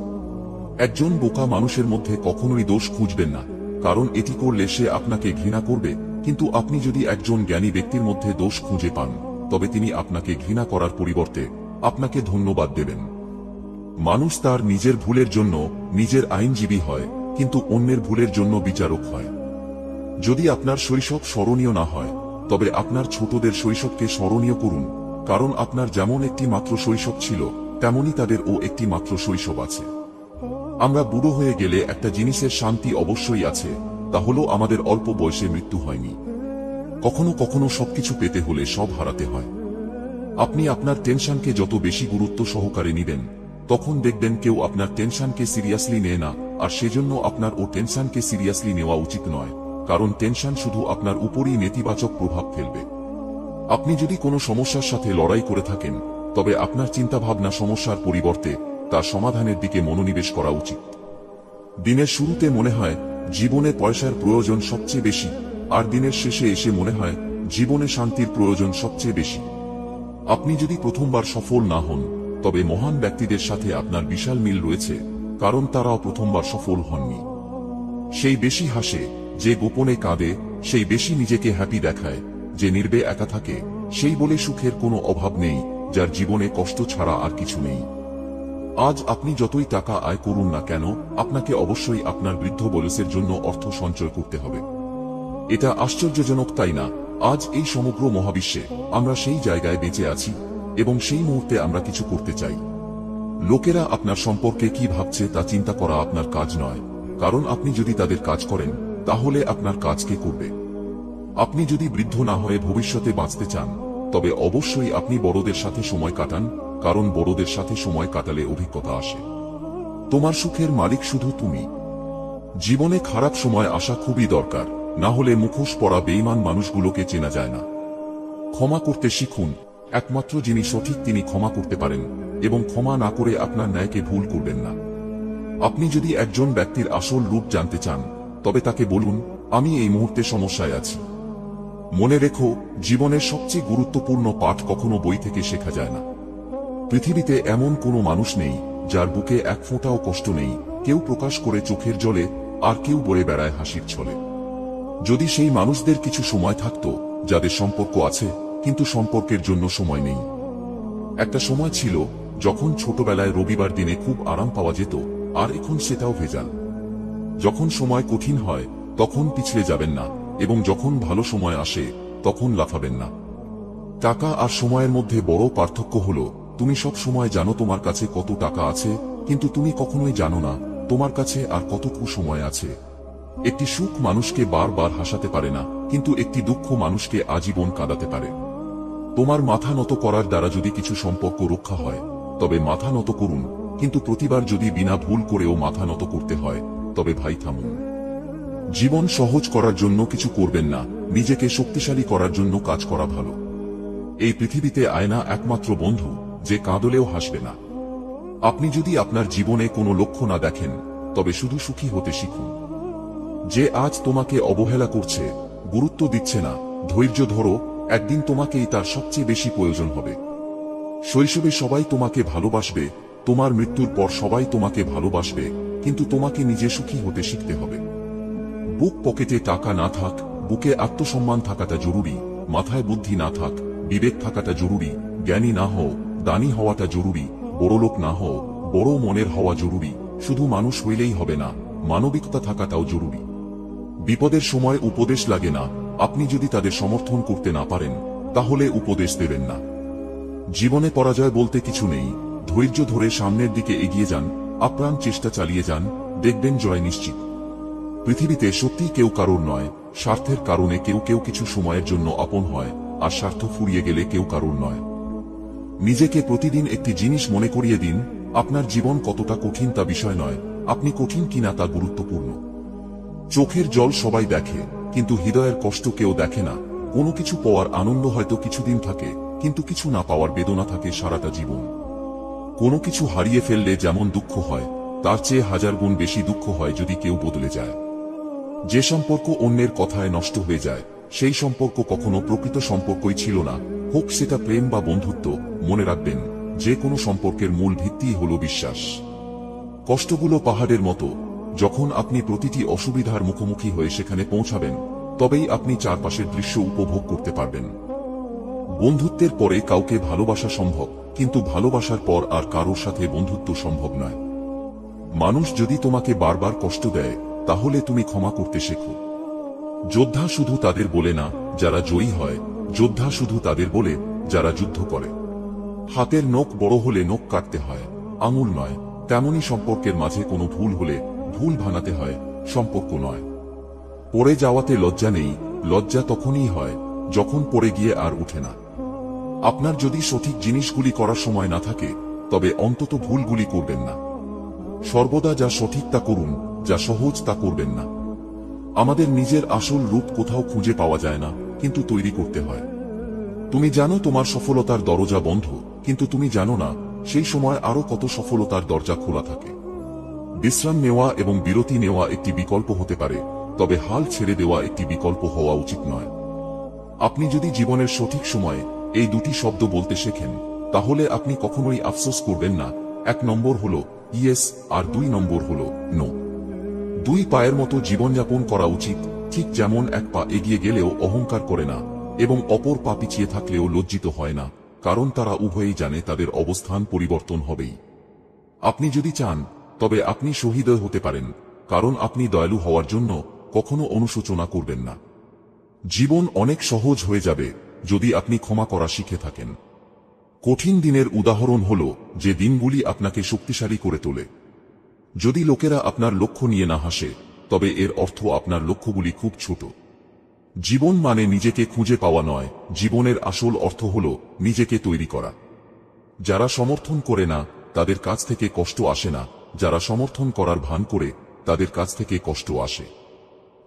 একজন বোকা মানুষের মধ্যে কখনোই দোষ খুঁজবেন না, কারণ এটি করলে সে আপনাকে ঘৃণা করবে। কিন্তু আপনি যদি একজন জ্ঞানী ব্যক্তির মধ্যে দোষ খুঁজে পান, তবে তিনি আপনাকে ঘৃণা করার পরিবর্তে আপনাকে ধন্যবাদ দেবেন। মানুষ তার নিজের ভুলের জন্য নিজের আইনজীবী হয়, কিন্তু অন্যের ভুলের জন্য বিচারক হয়। যদি আপনার শৈশব স্মরণীয় না হয়, তবে আপনার ছোটদের শৈশবকে স্মরণীয় করুন, কারণ আপনার যেমন একটি মাত্র শৈশব ছিল, তেমনি তাদেরও একটি মাত্র শৈশব আছে। আমরা বুড়ো হয়ে গেলে একটা জিনিসের শান্তি অবশ্যই আছে, তা হলো আমাদের অল্প বয়সে মৃত্যু হয়নি। কখনো কখনো সবকিছু পেতে হলে সব হারাতে হয়। আপনি আপনার টেনশনকে যত বেশি গুরুত্ব সহকারে নিবেন, তখন দেখবেন কেউ আপনার টেনশনকে সিরিয়াসলি নেয় না, আর সেজন্য আপনার ও টেনশনকে সিরিয়াসলি নেওয়া উচিত নয়, কারণ টেনশন শুধু আপনার উপরই নেতিবাচক প্রভাব ফেলবে। আপনি যদি কোনো সমস্যার সাথে লড়াই করে থাকেন, তবে আপনার চিন্তাভাবনা সমস্যার পরিবর্তে তার সমাধানের দিকে মনোনিবেশ করা উচিত। দিনের শুরুতে মনে হয় জীবনে পয়সার প্রয়োজন সবচেয়ে বেশি, আর দিনের শেষে এসে মনে হয় জীবনে শান্তির প্রয়োজন সবচেয়ে বেশি। আপনি যদি প্রথমবার সফল না হন, তবে মহান ব্যক্তিদের সাথে আপনার বিশাল মিল রয়েছে, কারণ তারাও প্রথমবার সফল হননি। সেই বেশি হাসে যে গোপনে কাঁদে, সেই বেশি নিজেকে হ্যাপি দেখায় যে নির্বে একা থাকে, সেই বলে সুখের কোনো অভাব নেই যার জীবনে কষ্ট ছাড়া আর কিছু নেই। আজ আপনি যতই টাকা আয় করুন না কেন, আপনাকে অবশ্যই আপনার বৃদ্ধ বয়সের জন্য অর্থ সঞ্চয় করতে হবে। এটা আশ্চর্যজনক, তাই না? আজ এই সমগ্র মহাবিশ্বে আমরা সেই জায়গায় বেঁচে আছি এবং সেই মুহূর্তে আমরা কিছু করতে চাই। লোকেরা আপনার সম্পর্কে কি ভাবছে তা চিন্তা করা আপনার কাজ নয়, কারণ আপনি যদি তাদের কাজ করেন, তাহলে আপনার কাজ কে করবে? আপনি যদি বৃদ্ধ না হয়ে ভবিষ্যতে বাঁচতে চান, তবে অবশ্যই আপনি বড়দের সাথে সময় কাটান, কারণ বড়দের সাথে সময় কাটালে অভিজ্ঞতা আসে। তোমার সুখের মালিক শুধু তুমি। জীবনে খারাপ সময় আসা খুবই দরকার, না হলে মুখোশ পরা বেঈমান মানুষগুলোকে চেনা যায় না। ক্ষমা করতে শিখুন, একমাত্র যিনি সঠিক তিনি ক্ষমা করতে পারেন, এবং ক্ষমা না করে আপনার ন্যায়কে ভুল করবেন না। আপনি যদি একজন ব্যক্তির আসল রূপ জানতে চান, তবে তাকে বলুন, আমি এই মুহূর্তে সমস্যায় আছি। মনে রেখো, জীবনের সবচেয়ে গুরুত্বপূর্ণ পাঠ কখনো বই থেকে শেখা যায় না। পৃথিবীতে এমন কোনো মানুষ নেই যার বুকে এক ফোঁটাও কষ্ট নেই, কেউ প্রকাশ করে চোখের জলে, আর কেউ বলে বেড়ায় হাসির ছলে। যদি সেই মানুষদের কিছু সময় থাকতো যাদের সম্পর্ক আছে কিন্তু সম্পর্কের জন্য সময় নেই। একটা সময় ছিল যখন ছোটবেলায় রবিবার দিনে খুব আরাম পাওয়া যেত, আর এখন সেটাও ভেজাল। যখন সময় কঠিন হয় তখন পিছলে যাবেন না, এবং যখন ভালো সময় আসে তখন লাফাবেন না। টাকা আর সময়ের মধ্যে বড় পার্থক্য হলো, তুমি সব সময় জানো তোমার কাছে কত টাকা আছে, কিন্তু তুমি কখনোই জানো না তোমার কাছে আর কতটুকু সময় আছে। একটি সুখ মানুষকে বারবার হাসাতে পারে না, কিন্তু একটি দুঃখ মানুষকে আজীবন কাঁদাতে পারে। তোমার মাথা নত করার দ্বারা যদি কিছু সম্পর্ক রক্ষা হয়, তবে মাথা নত করুন, কিন্তু প্রতিবার যদি বিনা ভুল করেও মাথা নত করতে হয়, তবে ভাই থামুন। জীবন সহজ করার জন্য কিছু করবেন না, নিজেকে শক্তিশালী করার জন্য কাজ করা ভালো। এই পৃথিবীতে আয়না একমাত্র বন্ধু যে কাঁদলেও হাসবে না। আপনি যদি আপনার জীবনে কোনো লক্ষ্য না দেখেন, তবে শুধু সুখী হতে শিখুন। যে আজ তোমাকে অবহেলা করছে, গুরুত্ব দিচ্ছে না, ধৈর্য ধরো, একদিন তোমাকেই তার সবচেয়ে বেশি প্রয়োজন হবে। শৈশবে সবাই তোমাকে ভালোবাসবে, তোমার মৃত্যুর পর সবাই তোমাকে ভালোবাসবে, কিন্তু তোমাকে নিজে সুখী হতে শিখতে হবে। বুক পকেটে টাকা না থাক, বুকে আত্মসম্মান থাকাটা জরুরি। মাথায় বুদ্ধি না থাক, বিবেক থাকাটা জরুরি। জ্ঞানী না হও, দানী হওয়াটা জরুরি। বড়লোক না হও, বড় মনের হওয়া জরুরি। শুধু মানুষ হইলেই হবে না, মানবিকতা থাকাটাও জরুরি। বিপদের সময় উপদেশ লাগে না, আপনি যদি তাদের সমর্থন করতে না পারেন, তাহলে উপদেশ দেবেন না। জীবনে পরাজয় বলতে কিছু নেই, ধৈর্য ধরে সামনের দিকে এগিয়ে যান, আপ্রাণ চেষ্টা চালিয়ে যান, দেখবেন জয় নিশ্চিত। পৃথিবীতে সত্যি কেউ কারোর নয়, স্বার্থের কারণে কেউ কেউ কিছু সময়ের জন্য আপন হয়, আর স্বার্থ ফুরিয়ে গেলে কেউ কারোর নয়। নিজেকে প্রতিদিন একটি জিনিস মনে করিয়ে দিন, আপনার জীবন কতটা কঠিন তা বিষয় নয়, আপনি কঠিন কিনা তা গুরুত্বপূর্ণ। চোখের জল সবাই দেখে, কিন্তু হৃদয়ের কষ্ট কেউ দেখে না। কোনো কিছু পাওয়ার আনন্দ হয়তো কিছুদিন থাকে, কিন্তু কিছু না পাওয়ার বেদনা থাকে সারাটা জীবন। কোনো কিছু হারিয়ে ফেললে যেমন দুঃখ হয়, তার চেয়ে হাজার গুণ বেশি দুঃখ হয় যদি কেউ বদলে যায়। যে সম্পর্ক অন্যের কথায় নষ্ট হয়ে যায়, সেই সম্পর্ক কখনো প্রকৃত সম্পর্কই ছিল না, হোক সেটা প্রেম বা বন্ধুত্ব। মনে রাখবেন, যে কোনো সম্পর্কের মূল ভিত্তিই হলো বিশ্বাস। কষ্টগুলো পাহাড়ের মতো, যখন আপনি প্রতিটি অসুবিধার মুখোমুখি হয়ে সেখানে পৌঁছাবেন, তবেই আপনি চারপাশের দৃশ্য উপভোগ করতে পারবেন। বন্ধুত্বের পরে কাউকে ভালোবাসা সম্ভব, কিন্তু ভালোবাসার পর আর কারোর সাথে বন্ধুত্ব সম্ভব নয়। মানুষ যদি তোমাকে বারবার কষ্ট দেয়, তাহলে তুমি ক্ষমা করতে শেখো। যোদ্ধা শুধু তাদের বলে না যারা জয়ী হয়, যোদ্ধা শুধু তাদের বলে যারা যুদ্ধ করে। হাতের নখ বড় হলে নখ কাটতে হয়, আঙুল নয়। তেমনি সম্পর্কের মাঝে কোনো ভুল হলে ভুল ভাঙাতে হয়, সম্পর্ক নয়। পড়ে যাওয়াতে লজ্জা নেই, লজ্জা তখনই হয় যখন পড়ে গিয়ে আর উঠে না। আপনার যদি সঠিক জিনিসগুলি করার সময় না থাকে, তবে অন্তত ভুলগুলি করবেন না। সর্বদা যা সঠিক তা করুন, যা সহজ তা করবেন না। আমাদের নিজের আসল রূপ কোথাও খুঁজে পাওয়া যায় না, কিন্তু তৈরি করতে হয়। তুমি জানো তোমার সফলতার দরজা বন্ধ, কিন্তু তুমি জানো না সেই সময় আরো কত সফলতার দরজা খোলা থাকে। বিশ্রাম নেওয়া এবং বিরতি নেওয়া একটি বিকল্প হতে পারে, তবে হাল ছেড়ে দেওয়া একটি বিকল্প হওয়া উচিত নয়। আপনি যদি জীবনের সঠিক সময়ে এই দুটি শব্দ বলতে শেখেন, তাহলে আপনি কখনোই আফসোস করবেন না। 1 নম্বর হলো ইয়েস, আর 2 নম্বর হলো নো। 2 পায়ের মতো জীবনযাপন করা উচিত, ঠিক যেমন 1 পা এগিয়ে গেলেও অহংকার করে না, এবং অপর পা পিছিয়ে থাকলেও লজ্জিত হয় না, কারণ তারা উভয়েই জানে তাদের অবস্থান পরিবর্তন হবেই। আপনি যদি চান, তবে আপনি শহীদ হতে পারেন, কারণ আপনি দয়ালু হওয়ার জন্য কখনো অনুশোচনা করবেন না। জীবন অনেক সহজ হয়ে যাবে যদি আপনি ক্ষমা করা শিখে থাকেন। কঠিন দিনের উদাহরণ হল যে দিনগুলি আপনাকে শক্তিশালী করে তোলে। যদি লোকেরা আপনার লক্ষ্য নিয়ে না হাসে, তবে এর অর্থ আপনার লক্ষ্যগুলি খুব ছোট। জীবন মানে নিজেকে খুঁজে পাওয়া নয়, জীবনের আসল অর্থ হল নিজেকে তৈরি করা। যারা সমর্থন করে না, তাদের কাছ থেকে কষ্ট আসে না, যারা সমর্থন করার ভান করে, তাদের কাছ থেকে কষ্ট আসে।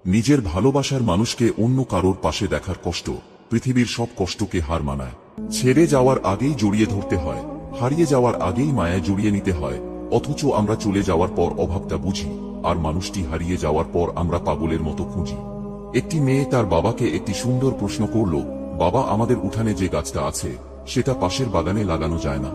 নিজের ভালোবাসার মানুষকে অন্য কারোর পাশে দেখার কষ্ট পৃথিবীর সব কষ্টকে হার মানায়। ছেড়ে যাওয়ার আগেই জড়িয়ে ধরতে হয়, হারিয়ে যাওয়ার আগেই মায়ায় জড়িয়ে নিতে হয়। অথচ আমরা চলে যাওয়ার পর অভাবটা বুঝি, আর মানুষটি হারিয়ে যাওয়ার পর আমরা পাগলের মতো খুঁজি। একটি মেয়ে তার বাবাকে একটি সুন্দর প্রশ্ন করল, বাবা, আমাদের উঠানে যে গাছটা আছে সেটা পাশের বাগানে লাগানো যায় না?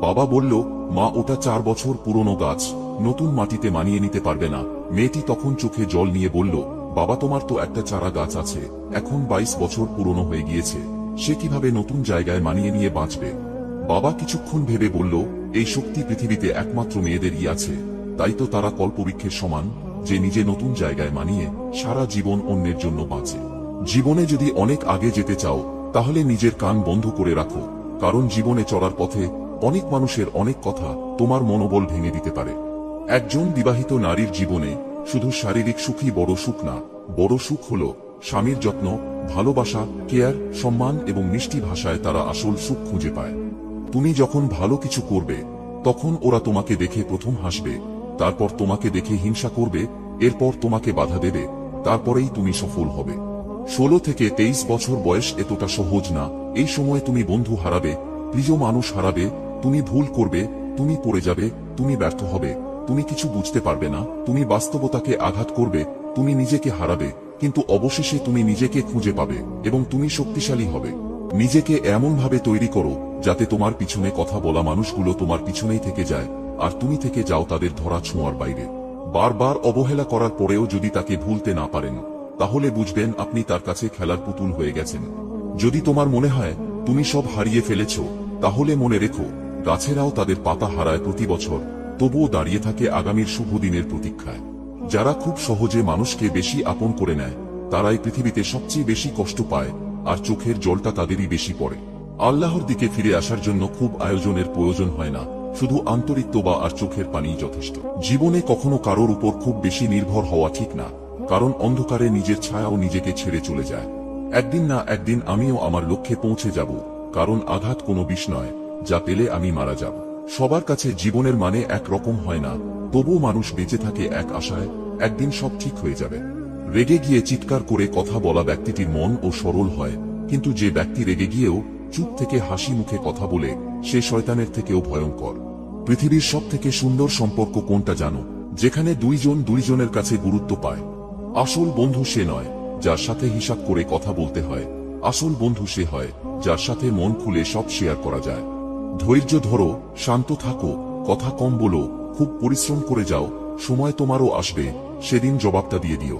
বাবা বলল, মা, ওটা 4 বছর পুরনো গাছ, নতুন মাটিতে মানিয়ে নিতে পারবে না। মেয়েটি তখন চোখে জল নিয়ে বলল, বাবা, তোমার তো একটা চারা গাছ আছে, এখন 22 বছর পুরনো হয়ে গিয়েছে, সে কিভাবে নতুন জায়গায় মানিয়ে নিয়ে বাঁচবে? বাবা কিছুক্ষণ ভেবে বলল, এই শক্তি পৃথিবীতে একমাত্র মেয়েদেরই আছে, তাই তো তারা কল্পবৃক্ষের সমান, যে নিজে নতুন জায়গায় মানিয়ে সারা জীবন অন্যের জন্য বাঁচে। জীবনে যদি অনেক আগে যেতে চাও তাহলে নিজের কান বন্ধ করে রাখো, কারণ জীবনে চলার পথে অনেক মানুষের অনেক কথা তোমার মনোবল ভেঙে দিতে পারে। একজন বিবাহিত নারীর জীবনে শুধু শারীরিক সুখই বড় সুখ না, বড় সুখ হলো স্বামীর যত্ন, ভালোবাসা, কেয়ার, সম্মান এবং মিষ্টি ভাষায় তারা আসল সুখ খুঁজে পায়। তুমি যখন ভালো কিছু করবে তখন ওরা তোমাকে দেখে প্রথম হাসবে, তারপর তোমাকে দেখে হিংসা করবে, এরপর তোমাকে বাধা দেবে, তারপরেই তুমি সফল হবে। 16 থেকে 23 বছর বয়স এতটা সহজ না। এই সময়ে তুমি বন্ধু হারাবে, প্রিয় মানুষ হারাবে, তুমি ভুল করবে, তুমি পড়ে যাবে, তুমি ব্যর্থ হবে, তুমি কিছু বুঝতে পারবে না, তুমি বাস্তবতাকে আঘাত করবে, তুমি নিজেকে হারাবে, কিন্তু অবশেষে তুমি নিজেকে খুঁজে পাবে এবং তুমি শক্তিশালী হবে। নিজেকে এমনভাবে তৈরি করো যাতে তোমার পিছনে কথা বলা মানুষগুলো তোমার পিছনেই থেকে যায়, আর তুমি থেকে যাও তাদের ধরা ছোঁয়ার বাইরে। বারবার অবহেলা করার পরেও যদি তাকে ভুলতে না পারেন তাহলে বুঝবেন আপনি তার কাছে খেলার পুতুল হয়ে গেছেন। যদি তোমার মনে হয় তুমি সব হারিয়ে ফেলেছ, তাহলে মনে রেখো, গাছেরাও তাদের পাতা হারায় প্রতি বছর, তবুও দাঁড়িয়ে থাকে আগামীর শুভ দিনের প্রতীক্ষায়। যারা খুব সহজে মানুষকে বেশি আপন করে নেয় তারাই পৃথিবীতে সবচেয়ে বেশি কষ্ট পায়, আর চোখের জলটা তাদেরই বেশি পড়ে। আল্লাহর দিকে ফিরে আসার জন্য খুব আয়োজনের প্রয়োজন হয় না, শুধু আন্তরিক তোবা আর চোখের পানিই যথেষ্ট। জীবনে কখনো কারোর উপর খুব বেশি নির্ভর হওয়া ঠিক না, কারণ অন্ধকারে নিজের ছায়াও নিজেকে ছেড়ে চলে যায়। একদিন না একদিন আমিও আমার লক্ষ্যে পৌঁছে যাব, কারণ আঘাত কোনো বিষ নয়, যা পেলে আমি মারা যাব। সবার কাছে জীবনের মানে এক রকম হয় না, তবুও মানুষ বেঁচে থাকে এক আশায়, একদিন সব ঠিক হয়ে যাবে। রেগে গিয়ে চিৎকার করে কথা বলা ব্যক্তিটির মন ও সরল হয়, কিন্তু যে ব্যক্তি রেগে গিয়েও চুপ থেকে হাসি মুখে কথা বলে সে শয়তানের থেকেও ভয়ঙ্কর। পৃথিবীর সব থেকে সুন্দর সম্পর্ক কোনটা জানো? যেখানে দুইজন দুইজনের কাছে গুরুত্ব পায়। আসল বন্ধু সে নয় যার সাথে হিসাব করে কথা বলতে হয়, আসল বন্ধু সে হয় যার সাথে মন খুলে সব শেয়ার করা যায়। ধৈর্য ধরো, শান্ত থাকো, কথা কম বলো, খুব পরিশ্রম করে যাও, সময় তোমারও আসবে, সেদিন জবাবটা দিয়ে দিও।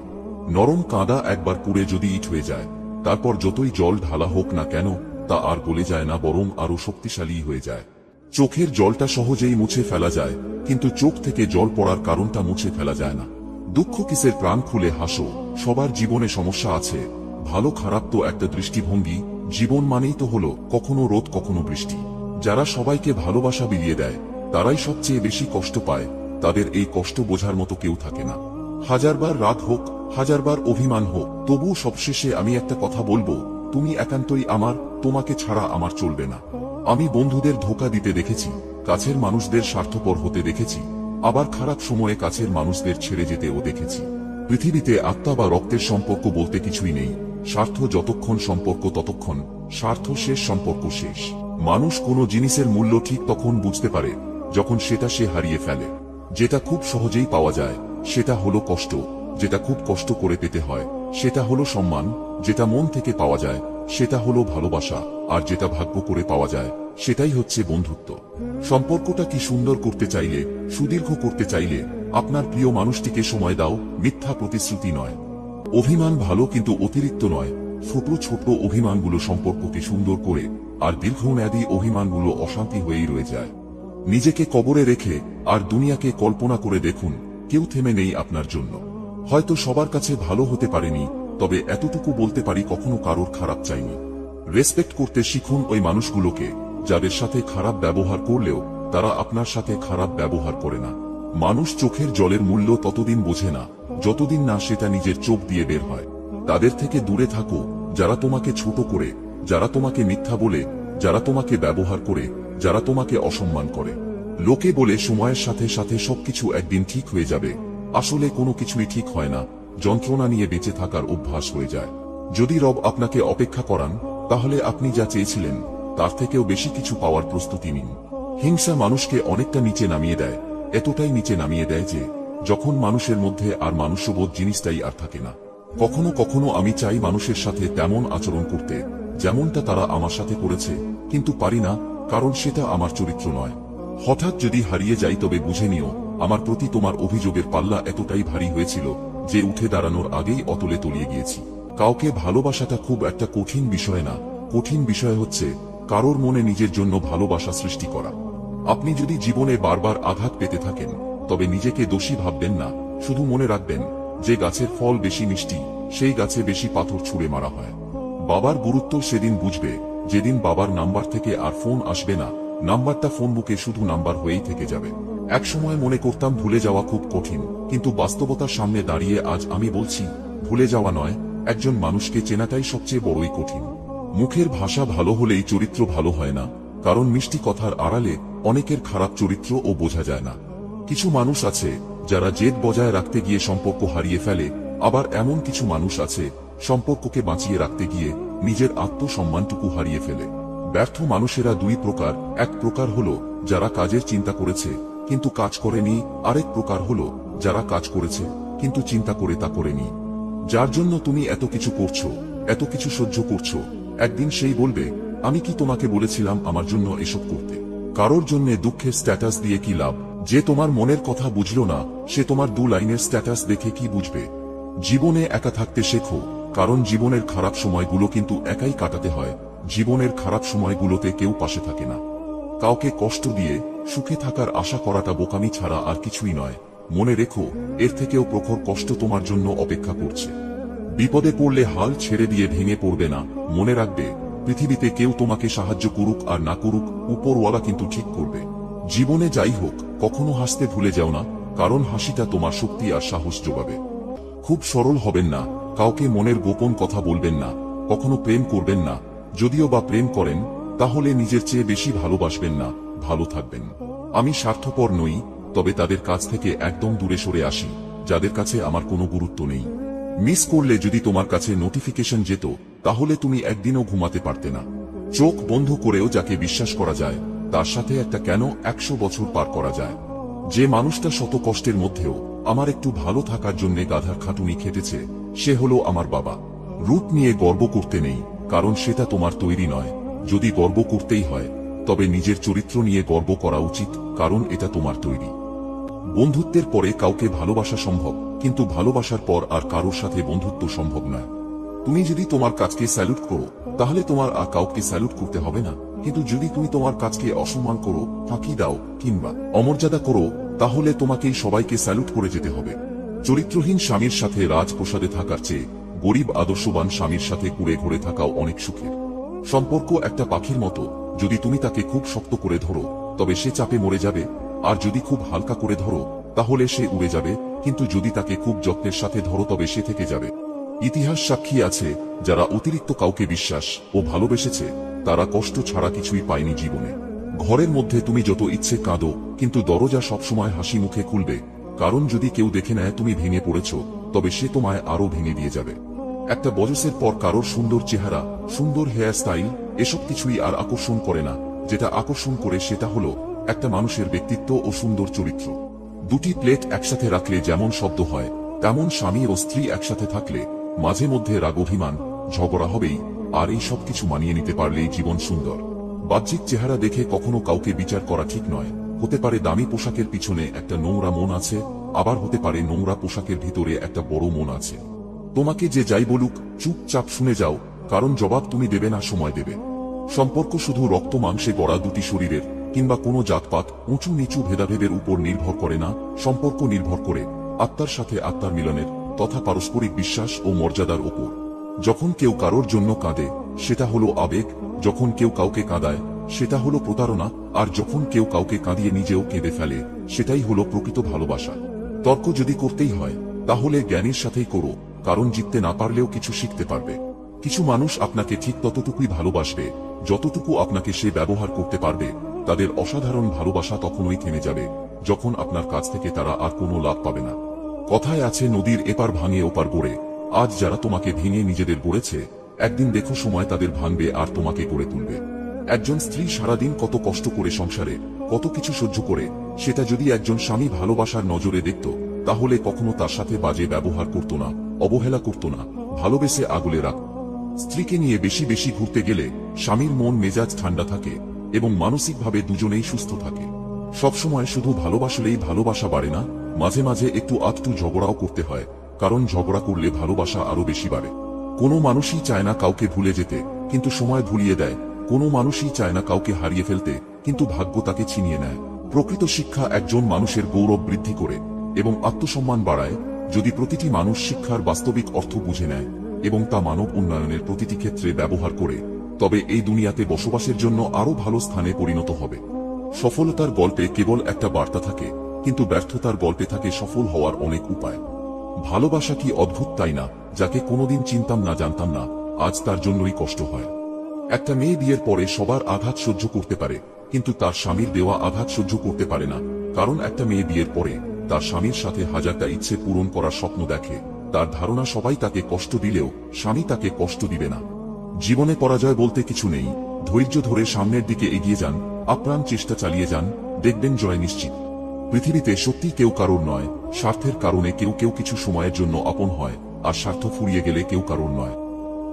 নরম কাঁদা একবার পুড়ে যদি ইট হয়ে যায়, তারপর যতই জল ঢালা হোক না কেন তা আর গলে যায় না, বরং আরো শক্তিশালী হয়ে যায়। চোখের জলটা সহজেই মুছে ফেলা যায়, কিন্তু চোখ থেকে জল পড়ার কারণটা মুছে ফেলা যায় না। দুঃখ কিসের, প্রাণ খুলে হাসো, সবার জীবনে সমস্যা আছে, ভালো খারাপ তো একটা দৃষ্টিভঙ্গি। জীবন মানেই তো হলো কখনো রোদ কখনো বৃষ্টি। যারা সবাইকে ভালোবাসা বিলিয়ে দেয় তারাই সবচেয়ে বেশি কষ্ট পায়, তাদের এই কষ্ট বোঝার মতো কেউ থাকে না। হাজারবার রাগ হোক, হাজারবার অভিমান হোক, তবুও সবশেষে আমি একটা কথা বলবো, তুমি একান্তই আমার, তোমাকে ছাড়া আমার চলবে না। আমি বন্ধুদের ধোঁকা দিতে দেখেছি, কাছের মানুষদের স্বার্থপর হতে দেখেছি, আবার খারাপ সময়ে কাছের মানুষদের ছেড়ে যেতেও দেখেছি। পৃথিবীতে আত্মা বা রক্তের সম্পর্ক বলতে কিছুই নেই। স্বার্থ যতক্ষণ সম্পর্ক ততক্ষণ, স্বার্থ শেষ সম্পর্ক শেষ। মানুষ কোনো জিনিসের মূল্য ঠিক তখন বুঝতে পারে যখন সেটা সে হারিয়ে ফেলে। যেটা খুব সহজেই পাওয়া যায় সেটা হলো কষ্ট, যেটা খুব কষ্ট করে পেতে হয় সেটা হলো সম্মান, যেটা মন থেকে পাওয়া যায় সেটা হলো ভালোবাসা, আর যেটা ভাগ্য করে পাওয়া যায় সেটাই হচ্ছে বন্ধুত্ব। সম্পর্কটা কি সুন্দর করতে চাইলে, সুদীর্ঘ করতে চাইলে আপনার প্রিয় মানুষটিকে সময় দাও, মিথ্যা প্রতিশ্রুতি নয়। অভিমান ভালো, কিন্তু অতিরিক্ত নয়। ছোট ছোট অভিমানগুলো সম্পর্ককে সুন্দর করে, আর দীর্ঘমেয়াদী অভিমানগুলো অশান্তি হয়েই রয়ে যায়। নিজেকে কবরে রেখে আর দুনিয়াকে কল্পনা করে দেখুন, কেউ থেমে নেই আপনার জন্য। হয়তো সবার কাছে ভালো হতে পারেনি, তবে এতটুকু বলতে পারি কখনো কারোর খারাপ চাইনি। রেসপেক্ট করতে শিখুন ওই মানুষগুলোকে যাদের সাথে খারাপ ব্যবহার করলেও তারা আপনার সাথে খারাপ ব্যবহার করে না। মানুষ চোখের জলের মূল্য ততদিন বোঝে না যতদিন না সেটা নিজের চোখ দিয়ে বের হয়। তাদের থেকে দূরে থাকো যারা তোমাকে ছোট করে, যারা তোমাকে মিথ্যা বলে, যারা তোমাকে ব্যবহার করে, যারা তোমাকে অসম্মান করে। লোকে বলে সময়ের সাথে সাথে সবকিছু একদিন ঠিক হয়ে যাবে, আসলে কোনো কিছুই ঠিক হয় না। যন্ত্রণা নিয়ে বেঁচে থাকার অভ্যাস হয়ে যায়। যদি রব আপনাকে অপেক্ষা করান, তাহলে আপনি যা চেয়েছিলেন তার থেকেও বেশি কিছু পাওয়ার প্রস্তুতি নিন। হিংসা মানুষকে অনেকটা নিচে নামিয়ে দেয়, এতটাই নিচে নামিয়ে দেয় যে যখন মানুষের মধ্যে আর মানুষ্যবোধ জিনিসটাই আর থাকে না। কখনো কখনো আমি চাই মানুষের সাথে তেমন আচরণ করতে যেমনটা তারা আমার সাথে করেছে, কিন্তু পারি না, কারণ সেটা আমার চরিত্র নয়। হঠাৎ যদি হারিয়ে যাই তবে বুঝে নিও আমার প্রতি তোমার অভিযোগের পাল্লা এতটাই ভারী হয়েছিল যে উঠে দাঁড়ানোর আগেই অতলে তলিয়ে গিয়েছি। কাউকে ভালোবাসাটা খুব একটা কঠিন বিষয় না, কঠিন বিষয় হচ্ছে কারোর মনে নিজের জন্য ভালোবাসা সৃষ্টি করা। আপনি যদি জীবনে বারবার আঘাত পেতে থাকেন তবে নিজেকে দোষী ভাববেন না, শুধু মনে রাখবেন যে গাছের ফল বেশি মিষ্টি সেই গাছে বেশি পাথর ছুঁড়ে মারা হয়। বাবার গুরুত্ব সেদিন বুঝবে যেদিন বাবার নাম্বার থেকে আর ফোন আসবে না, নাম্বারটা ফোন বুকে শুধু নাম্বার হয়েই থেকে যাবে। একসময় মনে করতাম ভুলে যাওয়া খুব কঠিন, কিন্তু বাস্তবতার সামনে দাঁড়িয়ে আজ আমি বলছি ভুলে যাওয়া নয়, একজন মানুষকে চেনাটাই সবচেয়ে বড়ই কঠিন। মুখের ভাষা ভালো হলেই চরিত্র ভালো হয় না, কারণ মিষ্টি কথার আড়ালে অনেকের খারাপ চরিত্র ও বোঝা যায় না। কিছু মানুষ আছে যারা জেদ বজায় রাখতে গিয়ে সম্পর্ক হারিয়ে ফেলে, আবার এমন কিছু মানুষ আছে সম্পর্ককে বাঁচিয়ে রাখতে গিয়ে নিজের আত্মসম্মানটুকু হারিয়ে ফেলে। ব্যর্থ মানুষেরা দুই প্রকার, এক প্রকার হলো যারা কাজের চিন্তা করেছে কিন্তু কাজ করেনি, আরেক প্রকার হলো যারা কাজ করেছে কিন্তু চিন্তা করে তা করেনি। যার জন্য তুমি এত কিছু করছো, এত কিছু সহ্য করছো, একদিন সেই বলবে আমি কি তোমাকে বলেছিলাম আমার জন্য এসব করতে। কারোর জন্য দুঃখের স্ট্যাটাস দিয়ে কি লাভ? যে তোমার মনের কথা বুঝলো না সে তোমার 2 লাইনের স্ট্যাটাস দেখে কি বুঝবে? জীবনে একা থাকতে শেখো, কারণ জীবনের খারাপ সময়গুলো কিন্তু একাই কাটাতে হয়। জীবনের খারাপ সময়গুলোতে কেউ পাশে থাকে না। কাউকে কষ্ট দিয়ে সুখে থাকার আশা করাটা বোকামি ছাড়া আর কিছুই নয়। মনে রেখো, এর থেকেও প্রখর কষ্ট তোমার জন্য অপেক্ষা করছে। বিপদে পড়লে হাল ছেড়ে দিয়ে ভেঙে পড়বে না। মনে রাখবে, পৃথিবীতে কেউ তোমাকে সাহায্য করুক আর না করুক, উপরওয়ালা কিন্তু ঠিক করবে। জীবনে যাই হোক, কখনো হাসতে ভুলে যাও না, কারণ হাসিটা তোমার শক্তি আর সাহস যোগাবে। খুব সরল হবেন না, কাউকে মনের গোপন কথা বলবেন না, কখনো প্রেম করবেন না। যদিও বা প্রেম করেন, তাহলে নিজের চেয়ে বেশি ভালোবাসবেন না, ভালো থাকবেন। আমি স্বার্থপর নই, তবে তাদের কাছ থেকে একদম দূরে সরে আসি যাদের কাছে আমার কোনো গুরুত্ব নেই। মিস করলে যদি তোমার কাছে নোটিফিকেশন যেত, তাহলে তুমি একদিনও ঘুমাতে পারতে না। চোখ বন্ধ করেও যাকে বিশ্বাস করা যায়, তার সাথে একটা কেন 100 বছর পার করা যায়। যে মানুষটা শত কষ্টের মধ্যেও আমার একটু ভালো থাকার জন্য গাধার খাটুনি খেটেছে, সে হলো আমার বাবা। রূপ নিয়ে গর্ব করতে নেই, কারণ সেটা তোমার তৈরি নয়। যদি গর্ব করতেই হয়, তবে নিজের চরিত্র নিয়ে গর্ব করা উচিত, কারণ এটা তোমার তৈরি। বন্ধুত্বের পরে কাউকে ভালোবাসা সম্ভব, কিন্তু ভালোবাসার পর আর কারোর সাথে বন্ধুত্ব সম্ভব নয়। তুমি যদি তোমার কাজকে স্যালুট করো, তাহলে তোমার আর কাউকে স্যালুট করতে হবে না। কিন্তু যদি তুমি তোমার কাজকে অসম্মান করো, ফাঁকি দাও কিংবা অমর্যাদা করো, তাহলে তোমাকেই সবাইকে স্যালুট করে যেতে হবে। চরিত্রহীন স্বামীর সাথে রাজপ্রসাদে থাকার চেয়ে গরিব আদর্শবান স্বামীর সাথে কুড়ে ঘুরে থাকাও অনেক সুখের। সম্পর্ক একটা পাখির মতো, যদি তুমি তাকে খুব শক্ত করে ধরো তবে সে চাপে মরে যাবে, আর যদি খুব হালকা করে ধরো তাহলে সে উড়ে যাবে, কিন্তু যদি তাকে খুব যত্নের সাথে ধরো তবে সে থেকে যাবে। ইতিহাস সাক্ষী আছে, যারা অতিরিক্ত কাউকে বিশ্বাস ও ভালোবেসেছে তারা কষ্ট ছাড়া কিছুই পায়নি জীবনে। ঘরের মধ্যে তুমি যত ইচ্ছে কাঁদো, কিন্তু দরজা সবসময় হাসি মুখে খুলবে, কারণ যদি কেউ দেখে নেয় তুমি ভেঙে পড়েছ, তবে সে তোমায় আরো ভেঙে দিয়ে যাবে। একটা বয়সের পর কারোর সুন্দর চেহারা, সুন্দর হেয়ার স্টাইল, এসব কিছুই আর আকর্ষণ করে না। যেটা আকর্ষণ করে সেটা হলো একটা মানুষের ব্যক্তিত্ব ও সুন্দর চরিত্র। দুটি প্লেট একসাথে রাখলে যেমন শব্দ হয়, তেমন স্বামী ও স্ত্রী একসাথে থাকলে মাঝে মধ্যে রাগ অভিমান ঝগড়া হবেই, আর এই সব কিছু মানিয়ে নিতে পারলেই জীবন সুন্দর। বাহ্যিক চেহারা দেখে কখনো কাউকে বিচার করা ঠিক নয়। হতে পারে দামি পোশাকের পিছনে একটা নোংরা মন আছে, আবার হতে পারে নোংরা পোশাকের ভিতরে একটা বড় মন আছে। তোমাকে যে যাই বলুক চুপচাপ শুনে যাও, কারণ জবাব তুমি দেবে না, সময় দেবে। সম্পর্ক শুধু রক্ত মাংসে গড়া দুটি শরীরের কিংবা কোনো জাতপাত উঁচু নিচু ভেদাভেদের উপর নির্ভর করে না। সম্পর্ক নির্ভর করে আত্মার সাথে আত্মার মিলনের তথা পারস্পরিক বিশ্বাস ও মর্যাদার উপর। যখন কেউ কারোর জন্য কাঁদে সেটা হলো আবেগ, যখন কেউ কাউকে কাঁদায় সেটা হলো প্রতারণা, আর যখন কেউ কাউকে কাঁদিয়ে নিজেও কেঁদে ফেলে সেটাই হলো প্রকৃত ভালোবাসা। তর্ক যদি করতেই হয় তাহলে জ্ঞানীর সাথেই করো, কারণ জিততে না পারলেও কিছু শিখতে পারবে। কিছু মানুষ আপনাকে ঠিক ততটুকুই ভালোবাসবে যতটুকু আপনাকে সে ব্যবহার করতে পারবে। তাদের অসাধারণ ভালোবাসা তখনই থেমে যাবে যখন আপনার কাছ থেকে তারা আর কোনো লাভ পাবে না। কথায় আছে নদীর এপার ভাঙে ওপার গড়ে। আজ যারা তোমাকে ভেঙে নিজেদের গড়েছে, একদিন দেখো সময় তাদের ভাঙবে আর তোমাকে গড়ে তুলবে। একজন স্ত্রী সারাদিন কত কষ্ট করে সংসারে কত কিছু সহ্য করে, সেটা যদি একজন স্বামী ভালোবাসার নজরে দেখত, তাহলে কখনো তার সাথে বাজে ব্যবহার করত না, অবহেলা করত না, ভালোবেসে আগলে রাখত। স্ত্রীকে নিয়ে বেশি বেশি ঘুরতে গেলে স্বামীর মন মেজাজ ঠান্ডা থাকে এবং মানসিকভাবে দুজনেই সুস্থ থাকে। সবসময় শুধু ভালোবাসলেই ভালোবাসা বাড়ে না, মাঝে মাঝে একটু আধটু ঝগড়াও করতে হয়, কারণ ঝগড়া করলে ভালোবাসা আরো বেশি বাড়ে। কোনো মানুষই চায় না কাউকে ভুলে যেতে, কিন্তু সময় ভুলিয়ে দেয়। কোনো মানুষই চায় না কাউকে হারিয়ে ফেলতে, কিন্তু ভাগ্য তাকে ছিনিয়ে নেয়। প্রকৃত শিক্ষা একজন মানুষের গৌরব বৃদ্ধি করে এবং আত্মসম্মান বাড়ায় যদি প্রতিটি মানুষ শিক্ষার বাস্তবিক অর্থ বুঝে নেয় এবং তা মানব উন্নয়নের প্রতিটি ক্ষেত্রে ব্যবহার করে, তবে এই দুনিয়াতে বসবাসের জন্য আরো ভালো স্থানে পরিণত হবে। সফলতার গল্পে কেবল একটা বার্তা থাকে, কিন্তু ব্যর্থতার গল্পে থাকে সফল হওয়ার অনেক উপায়। ভালোবাসা কি অদ্ভুত তাই না? যাকে কোনোদিন চিনতাম না, জানতাম না, আজ তার জন্যই কষ্ট হয়। একটা মেয়ে বিয়ের পরে সবার আঘাত সহ্য করতে পারে, কিন্তু তার স্বামীর দেওয়া আঘাত সহ্য করতে পারে না। কারণ একটা মেয়ে বিয়ের পরে তার স্বামীর সাথে হাজারটা ইচ্ছে পূরণ করার স্বপ্ন দেখে। তার ধারণা সবাই তাকে কষ্ট দিলেও স্বামী তাকে কষ্ট দিবে না। জীবনে পরাজয় বলতে কিছু নেই, ধৈর্য ধরে সামনের দিকে এগিয়ে যান, আপ্রাণ চেষ্টা চালিয়ে যান, দেখবেন জয় নিশ্চিত। পৃথিবীতে সত্যি কেউ কারোর নয়, স্বার্থের কারণে কেউ কেউ কিছু সময়ের জন্য আপন হয়, আর স্বার্থ ফুরিয়ে গেলে কেউ কারোর নয়।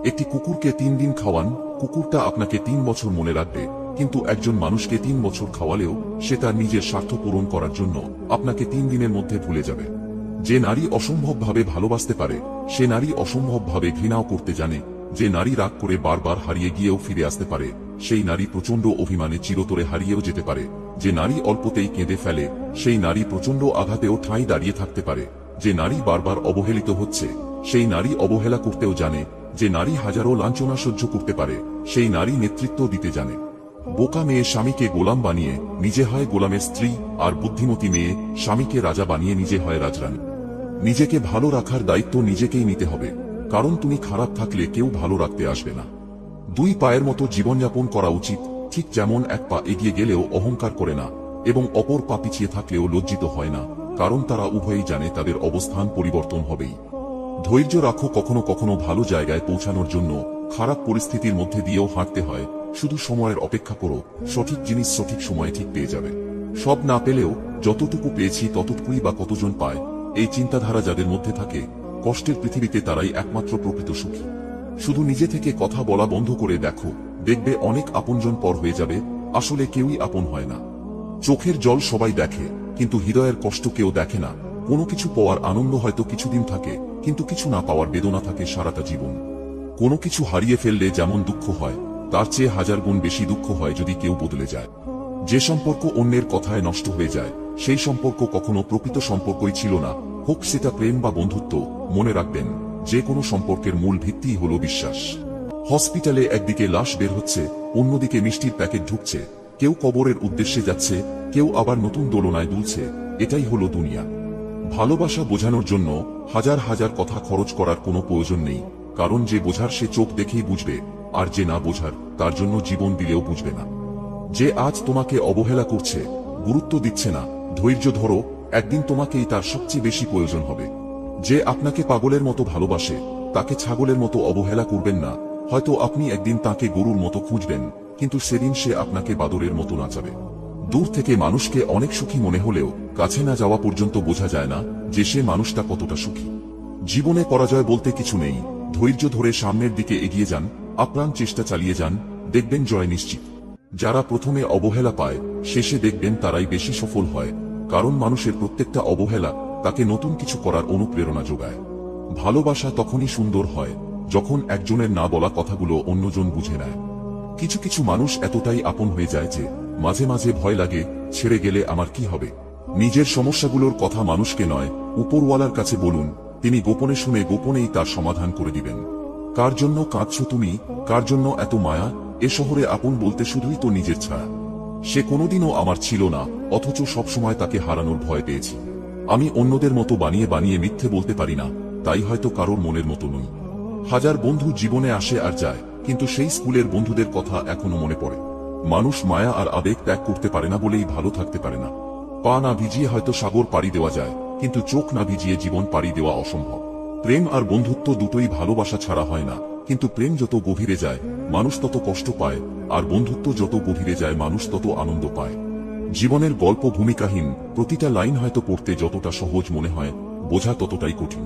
একটি কুকুরকে 3 দিন খাওয়ান, কুকুরটা আপনাকে 3 বছর মনে রাখবে, কিন্তু একজন মানুষকে 3 বছর খাওয়ালেও সে তার নিজের স্বার্থ পূরণ করার জন্য আপনাকে 3 দিনের মধ্যে ভুলে যাবে। যে নারী অসম্ভবভাবে ভালোবাসতে পারে, সে নারী অসম্ভবভাবে ঘৃণাও করতে জানে। যে নারী রাগ করে বারবার হারিয়ে গিয়েও ফিরে আসতে পারে, সেই নারী প্রচন্ড অভিমানে চিরতরে হারিয়েও যেতে পারে। যে নারী অল্পতেই কেঁদে ফেলে, সেই নারী প্রচন্ড আঘাতেও ঠাঁই দাঁড়িয়ে থাকতে পারে। যে নারী বারবার অবহেলিত হচ্ছে, সেই নারী অবহেলা করতেও জানে। যে নারী হাজারো লাঞ্ছনা সহ্য করতে পারে, সেই নারী নেতৃত্ব দিতে জানে। বোকা মেয়ে স্বামীকে গোলাম বানিয়ে নিজে হয় গোলামের স্ত্রী, আর বুদ্ধিমতী মেয়ে স্বামীকে রাজা বানিয়ে নিজে হয় রাজরানী। নিজেকে ভালো রাখার দায়িত্ব নিজেকেই নিতে হবে, কারণ তুমি খারাপ থাকলে কেউ ভালো রাখতে আসবে না। 2 পায়ের মতো জীবনযাপন করা উচিত, ঠিক যেমন 1 পা এগিয়ে গেলেও অহংকার করে না এবং অপর পা পিছিয়ে থাকলেও লজ্জিত হয় না, কারণ তারা উভয়ই জানে তাদের অবস্থান পরিবর্তন হবেই। ধৈর্য রাখো, কখনো কখনো ভালো জায়গায় পৌঁছানোর জন্য খারাপ পরিস্থিতির মধ্যে দিয়েও হাঁটতে হয়। শুধু সময়ের অপেক্ষা করো, সঠিক জিনিস সঠিক সময়ে ঠিক পেয়ে যাবে। সব না পেলেও যতটুকু পেয়েছি ততটুকুই বা কতজন পায়, এই চিন্তাধারা যাদের মধ্যে থাকে, কষ্টের পৃথিবীতে তারাই একমাত্র প্রকৃত সুখী। শুধু নিজে থেকে কথা বলা বন্ধ করে দেখো, দেখবে অনেক আপনজন পর হয়ে যাবে। আসলে কেউই আপন হয় না। চোখের জল সবাই দেখে, কিন্তু হৃদয়ের কষ্ট কেউ দেখে না। কোনো কিছু পাওয়ার আনন্দ হয়তো কিছুদিন থাকে, কিন্তু কিছু না পাওয়ার বেদনা থাকে সারাটা জীবন। কোনো কিছু হারিয়ে ফেললে যেমন দুঃখ হয়, তার চেয়ে 1000 গুণ বেশি দুঃখ হয় যদি কেউ বদলে যায়। যে সম্পর্ক অন্যের কথায় নষ্ট হয়ে যায়, সেই সম্পর্ক কখনো প্রকৃত সম্পর্কই ছিল না, হোক সেটা প্রেম বা বন্ধুত্ব। মনে রাখবেন, যে কোনো সম্পর্কের মূল ভিত্তিই হলো বিশ্বাস। হসপিটালে একদিকে লাশ বের হচ্ছে, অন্যদিকে মিষ্টির প্যাকেট ঢুকছে। কেউ কবরের উদ্দেশ্যে যাচ্ছে, কেউ আবার নতুন দোলনায় দুলছে। এটাই হলো দুনিয়া। ভালোবাসা বোঝানোর জন্য হাজার হাজার কথা খরচ করার কোনো প্রয়োজন নেই, কারণ যে বোঝার সে চোখ দেখেই বুঝবে, আর যে না বোঝার তার জন্য জীবন দিলেও বুঝবে না। যে আজ তোমাকে অবহেলা করছে, গুরুত্ব দিচ্ছে না, ধৈর্য ধরো, একদিন তোমাকেই তার সবচেয়ে বেশি প্রয়োজন হবে। যে আপনাকে পাগলের মতো ভালোবাসে, তাকে ছাগলের মতো অবহেলা করবেন না। হয়তো আপনি একদিন তাকে গরুর মতো খুঁজবেন, কিন্তু সেদিন সে আপনাকে বাদরের মতো নাচাবে। দূর থেকে মানুষকে অনেক সুখী মনে হলেও কাছে না যাওয়া পর্যন্ত বোঝা যায় না যে সে মানুষটা কতটা সুখী। জীবনে পরাজয় বলতে কিছু নেই, ধৈর্য ধরে সামনের দিকে এগিয়ে যান, আপ্রাণ চেষ্টা চালিয়ে যান, দেখবেন জয় নিশ্চিত। যারা প্রথমে অবহেলা পায়, শেষে দেখবেন তারাই বেশি সফল হয়, কারণ মানুষের প্রত্যেকটা অবহেলা তাকে নতুন কিছু করার অনুপ্রেরণা যোগায়। ভালোবাসা তখনই সুন্দর হয় যখন একজনের না বলা কথাগুলো অন্যজন বুঝে নেয়। কিছু কিছু মানুষ এতটাই আপন হয়ে যায় যে মাঝে মাঝে ভয় লাগে, ছেড়ে গেলে আমার কি হবে। নিজের সমস্যাগুলোর কথা মানুষকে নয়, উপরওয়ালার কাছে বলুন, তিনি গোপনে শুনে গোপনেই তার সমাধান করে দিবেন। কার জন্য কাঁদছো তুমি, কার জন্য এত মায়া? এ শহরে আপন বলতে শুধুই তো নিজের ছায়া। সে কোনোদিনও আমার ছিল না, অথচ সবসময় তাকে হারানোর ভয় পেয়েছি। আমি অন্যদের মতো বানিয়ে বানিয়ে মিথ্যে বলতে পারি না, তাই হয়তো কারোর মনের মতো নই। হাজার বন্ধু জীবনে আসে আর যায়, কিন্তু সেই স্কুলের বন্ধুদের কথা এখনো মনে পড়ে। মানুষ মায়া আর আবেগ ত্যাগ করতে পারে না বলেই ভালো থাকতে পারে না। পা না ভিজিয়ে হয়তো সাগর পাড়ি দেওয়া যায়, কিন্তু চোখ না ভিজিয়ে জীবন পাড়ি দেওয়া অসম্ভব। প্রেম আর বন্ধুত্ব দুটোই ভালোবাসা ছাড়া হয় না, কিন্তু প্রেম যত গভীরে যায় মানুষ তত কষ্ট পায়, আর বন্ধুত্ব যত গভীরে যায় মানুষ তত আনন্দ পায়। জীবনের গল্প ভূমিকাহীন, প্রতিটা লাইন হয়তো পড়তে যতটা সহজ মনে হয় বোঝা ততটাই কঠিন।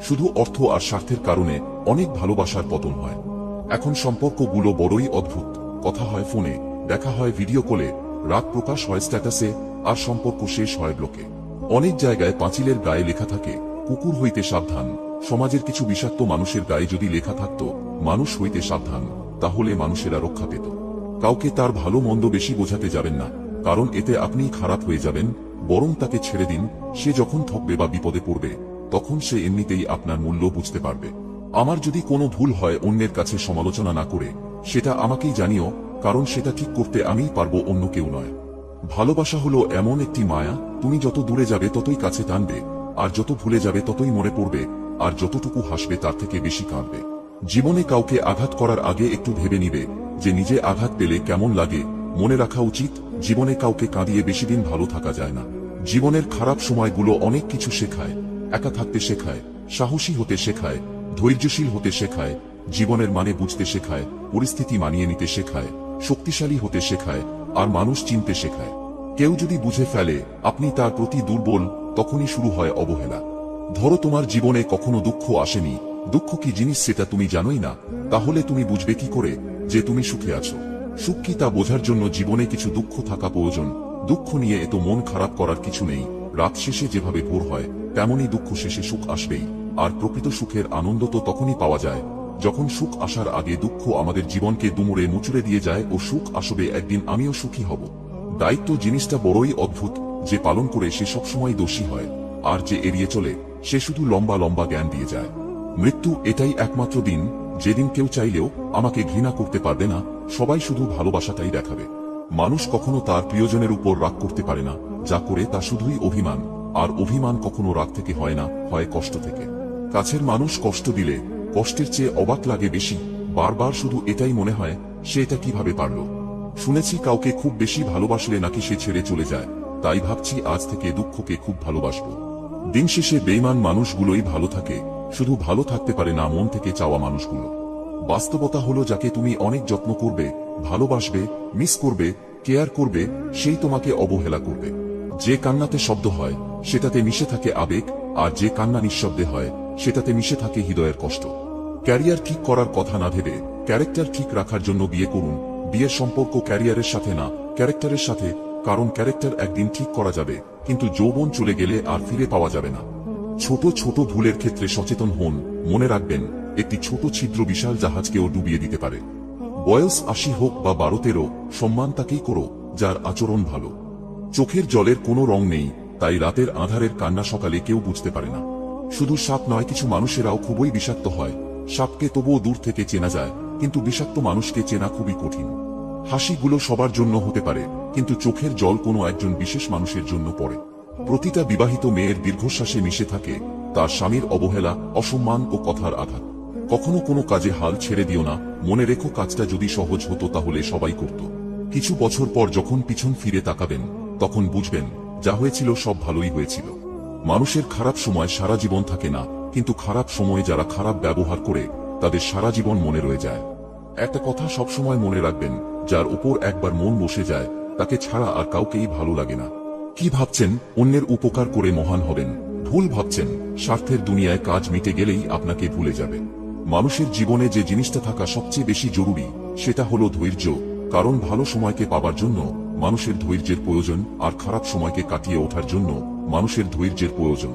শুধু অর্থ আর স্বার্থের কারণে অনেক ভালোবাসার পতন হয়। এখন সম্পর্কগুলো বড়ই অদ্ভুত। কথা হয় ফোনে, দেখা হয় ভিডিও কলে, রাগ প্রকাশ হয় স্ট্যাটাসে, আর সম্পর্ক শেষ হয় ব্লকে। অনেক জায়গায় পাঁচিলের গায়ে লেখা থাকে কুকুর হইতে সাবধান। সমাজের কিছু বিষাক্ত মানুষের গায়ে যদি লেখা থাকত মানুষ হইতে সাবধান, তাহলে মানুষেরা রক্ষা পেত। কাউকে তার ভালো মন্দ বেশি বোঝাতে যাবেন না, কারণ এতে আপনিই খারাপ হয়ে যাবেন। বরং তাকে ছেড়ে দিন। সে যখন ঠকবে বা বিপদে পড়বে তখন সে এমনিতেই আপনার মূল্য বুঝতে পারবে। আমার যদি কোনো ভুল হয় অন্যের কাছে সমালোচনা না করে সেটা আমাকেই জানিও, কারণ সেটা ঠিক করতে আমিই পারবো, অন্য কেউ নয়। ভালোবাসা হলো এমন একটি মায়া, তুমি যত দূরে যাবে ততই কাছে টানবে, আর যত ভুলে যাবে ততই মনে পড়বে, আর যতটুকু হাসবে তার থেকে বেশি কাঁদবে। জীবনে কাউকে আঘাত করার আগে একটু ভেবে নিবে যে নিজে আঘাত পেলে কেমন লাগে। মনে রাখা উচিত, জীবনে কাউকে কাঁদিয়ে বেশি দিন ভালো থাকা যায় না। জীবনের খারাপ সময়গুলো অনেক কিছু শেখায়। একা থাকতে শেখায়, সাহসী হতে শেখায়, ধৈর্যশীল হতে শেখায়, জীবনের মানে বুঝতে শেখায়, পরিস্থিতি মানিয়ে নিতে শেখায়, শক্তিশালী হতে শেখায়, আর মানুষ চিনতে শেখায়। কেউ যদি বুঝে ফেলে আপনি তার প্রতি দুর্বল, তখনই শুরু হয় অবহেলা। ধরো তোমার জীবনে কখনো দুঃখ আসেনি, দুঃখ কি জিনিস সেটা তুমি জানোই না, তাহলে তুমি বুঝবে কি করে যে তুমি সুখে আছো? সুখ কি তা বোঝার জন্য জীবনে কিছু দুঃখ থাকা প্রয়োজন। দুঃখ নিয়ে এত মন খারাপ করার কিছু নেই। রাত শেষে যেভাবে ভোর হয় তেমনই দুঃখ শেষে সুখ আসবেই। আর প্রকৃত সুখের আনন্দ তো তখনই পাওয়া যায় যখন সুখ আসার আগে দুঃখ আমাদের জীবনকে দুমড়ে মুচড়ে দিয়ে যায়। ও সুখ আসবে একদিন, আমিও সুখী হব। দায়িত্ব জিনিসটা বড়ই অদ্ভুত। যে পালন করে সে সবসময় দোষী হয়, আর যে এড়িয়ে চলে সে শুধু লম্বা লম্বা জ্ঞান দিয়ে যায়। মৃত্যু এটাই একমাত্র দিন যেদিন কেউ চাইলেও আমাকে ঘৃণা করতে পারবে না, সবাই শুধু ভালোবাসাটাই দেখাবে। মানুষ কখনো তার প্রিয়জনের উপর রাগ করতে পারে না, যা করে তা শুধুই অভিমান। আর অভিমান কখনো রাগ থেকে হয় না, হয় কষ্ট থেকে। কাছের মানুষ কষ্ট দিলে কষ্টের চেয়ে অবাক লাগে বেশি। বারবার শুধু এটাই মনে হয় সে এটা কিভাবে পারল। শুনেছি কাউকে খুব বেশি ভালোবাসলে নাকি সে ছেড়ে চলে যায়, তাই ভাবছি আজ থেকে দুঃখকে খুব ভালোবাসবো। দিন শেষে বেঈমান মানুষগুলোই ভালো থাকে, শুধু ভালো থাকতে পারে না মন থেকে চাওয়া মানুষগুলো। বাস্তবতা হলো যাকে তুমি অনেক যত্ন করবে, ভালোবাসবে, মিস করবে, কেয়ার করবে, সেই তোমাকে অবহেলা করবে। যে কান্নাতে শব্দ হয় সেটাতে মিশে থাকে আবেগ, আর যে কান্না নিঃশব্দে হয় সেটাতে মিশে থাকে হৃদয়ের কষ্ট। ক্যারিয়ার ঠিক করার কথা না ভেবে ক্যারেক্টার ঠিক রাখার জন্য বিয়ে করুন। বিয়ের সম্পর্ক ক্যারিয়ারের সাথে না, ক্যারেক্টারের সাথে। কারণ ক্যারেক্টার একদিন ঠিক করা যাবে, কিন্তু যৌবন চলে গেলে আর ফিরে পাওয়া যাবে না। ছোট ছোট ভুলের ক্ষেত্রে সচেতন হন। মনে রাখবেন, একটি ছোট ছিদ্র বিশাল জাহাজকেও ডুবিয়ে দিতে পারে। বয়স ৮০ হোক বা ১২-১৩, সম্মান তাকেই করো যার আচরণ ভালো। চোখের জলের কোনো রং নেই, তাই রাতের আঁধারের কান্না সকালে কেউ বুঝতে পারে না। শুধু সাপ নয়, কিছু মানুষেরাও খুবই বিষাক্ত হয়। সাপকে তবুও দূর থেকে চেনা যায়, কিন্তু বিষাক্ত মানুষকে চেনা খুবই কঠিন। হাসিগুলো সবার জন্য হতে পারে, কিন্তু চোখের জল কোনো একজন বিশেষ মানুষের জন্য পড়ে। প্রতিটা বিবাহিত মেয়ের দীর্ঘশ্বাসে মিশে থাকে তার স্বামীর অবহেলা, অসম্মান ও কথার আঘাত। কখনো কোনো কাজে হাল ছেড়ে দিও না। মনে রেখো, কাজটা যদি সহজ হতো তাহলে সবাই করত। কিছু বছর পর যখন পিছন ফিরে তাকাবেন তখন বুঝবেন যা হয়েছিল সব ভালোই হয়েছিল। মানুষের খারাপ সময় সারা জীবন থাকে না, কিন্তু খারাপ সময়ে যারা খারাপ ব্যবহার করে তাদের সারা জীবন মনে রয়ে যায়। একটা কথা সবসময় মনে রাখবেন, যার উপর একবার মন বসে যায় তাকে ছাড়া আর কাউকেই ভালো লাগে না। কি ভাবছেন অন্যের উপকার করে মহান হবেন? ভুল ভাবছেন। স্বার্থের দুনিয়ায় কাজ মিটে গেলেই আপনাকে ভুলে যাবে। মানুষের জীবনে যে জিনিসটা থাকা সবচেয়ে বেশি জরুরি সেটা হলো ধৈর্য। কারণ ভালো সময়কে পাবার জন্য মানুষের ধৈর্যের প্রয়োজন, আর খারাপ সময়কে কাটিয়ে ওঠার জন্য মানুষের ধৈর্যের প্রয়োজন।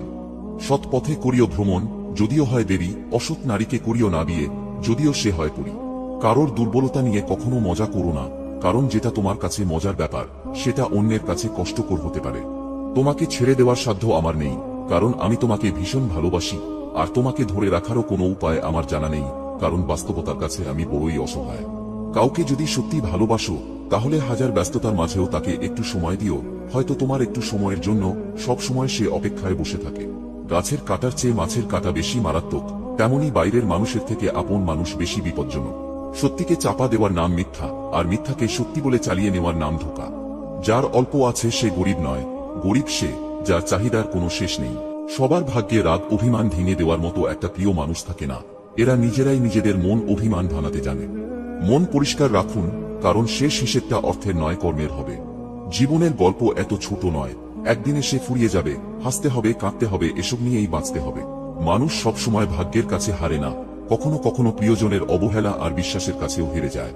সৎ পথে করিও ভ্রমণ, যদিও হয় দেরি। অসৎ নারীকে করিও না বিয়ে, যদিও সে হয় পরী। কারোর দুর্বলতা নিয়ে কখনো মজা করো না, কারণ যেটা তোমার কাছে মজার ব্যাপার সেটা অন্যের কাছে কষ্টকর হতে পারে। তোমাকে ছেড়ে দেওয়ার সাধ্য আমার নেই, কারণ আমি তোমাকে ভীষণ ভালোবাসি। আর তোমাকে ধরে রাখারও কোনো উপায় আমার জানা নেই, কারণ বাস্তবতার কাছে আমি বড়ই অসহায়। কাউকে যদি সত্যি ভালোবাসো তাহলে হাজার ব্যস্ততার মাঝেও তাকে একটু সময় দিও। হয়তো তোমার একটু সময়ের জন্য সব সময় সে অপেক্ষায় বসে থাকে। গাছের কাটার চেয়ে মাছের কাটা বেশি মারাত্মক, তেমনি বাইরের মানুষের থেকে আপন মানুষ বেশি বিপজ্জনক। সত্যিকে চাপা দেওয়ার নাম মিথ্যা, আর মিথ্যাকে সত্যি বলে চালিয়ে নেওয়ার নাম ধোঁকা। যার অল্প আছে সে গরিব নয়, গরিব সে যার চাহিদার কোনো শেষ নেই। সবার ভাগ্যে রাগ অভিমান ভেঙে দেওয়ার মতো একটা প্রিয় মানুষ থাকে না। এরা নিজেরাই নিজেদের মন অভিমান ভাঙাতে জানে। মন পরিষ্কার রাখুন, কারণ শেষ হিসেবটা অর্থের নয় কর্মের হবে। জীবনের গল্প এত ছোট নয়, একদিনে সে ফুরিয়ে যাবে। হাসতে হবে, কাঁদতে হবে, এসব নিয়েই বাঁচতে হবে। মানুষ সবসময় ভাগ্যের কাছে হারে না, কখনো কখনো প্রিয়জনের অবহেলা আর বিশ্বাসের কাছেও হেরে যায়।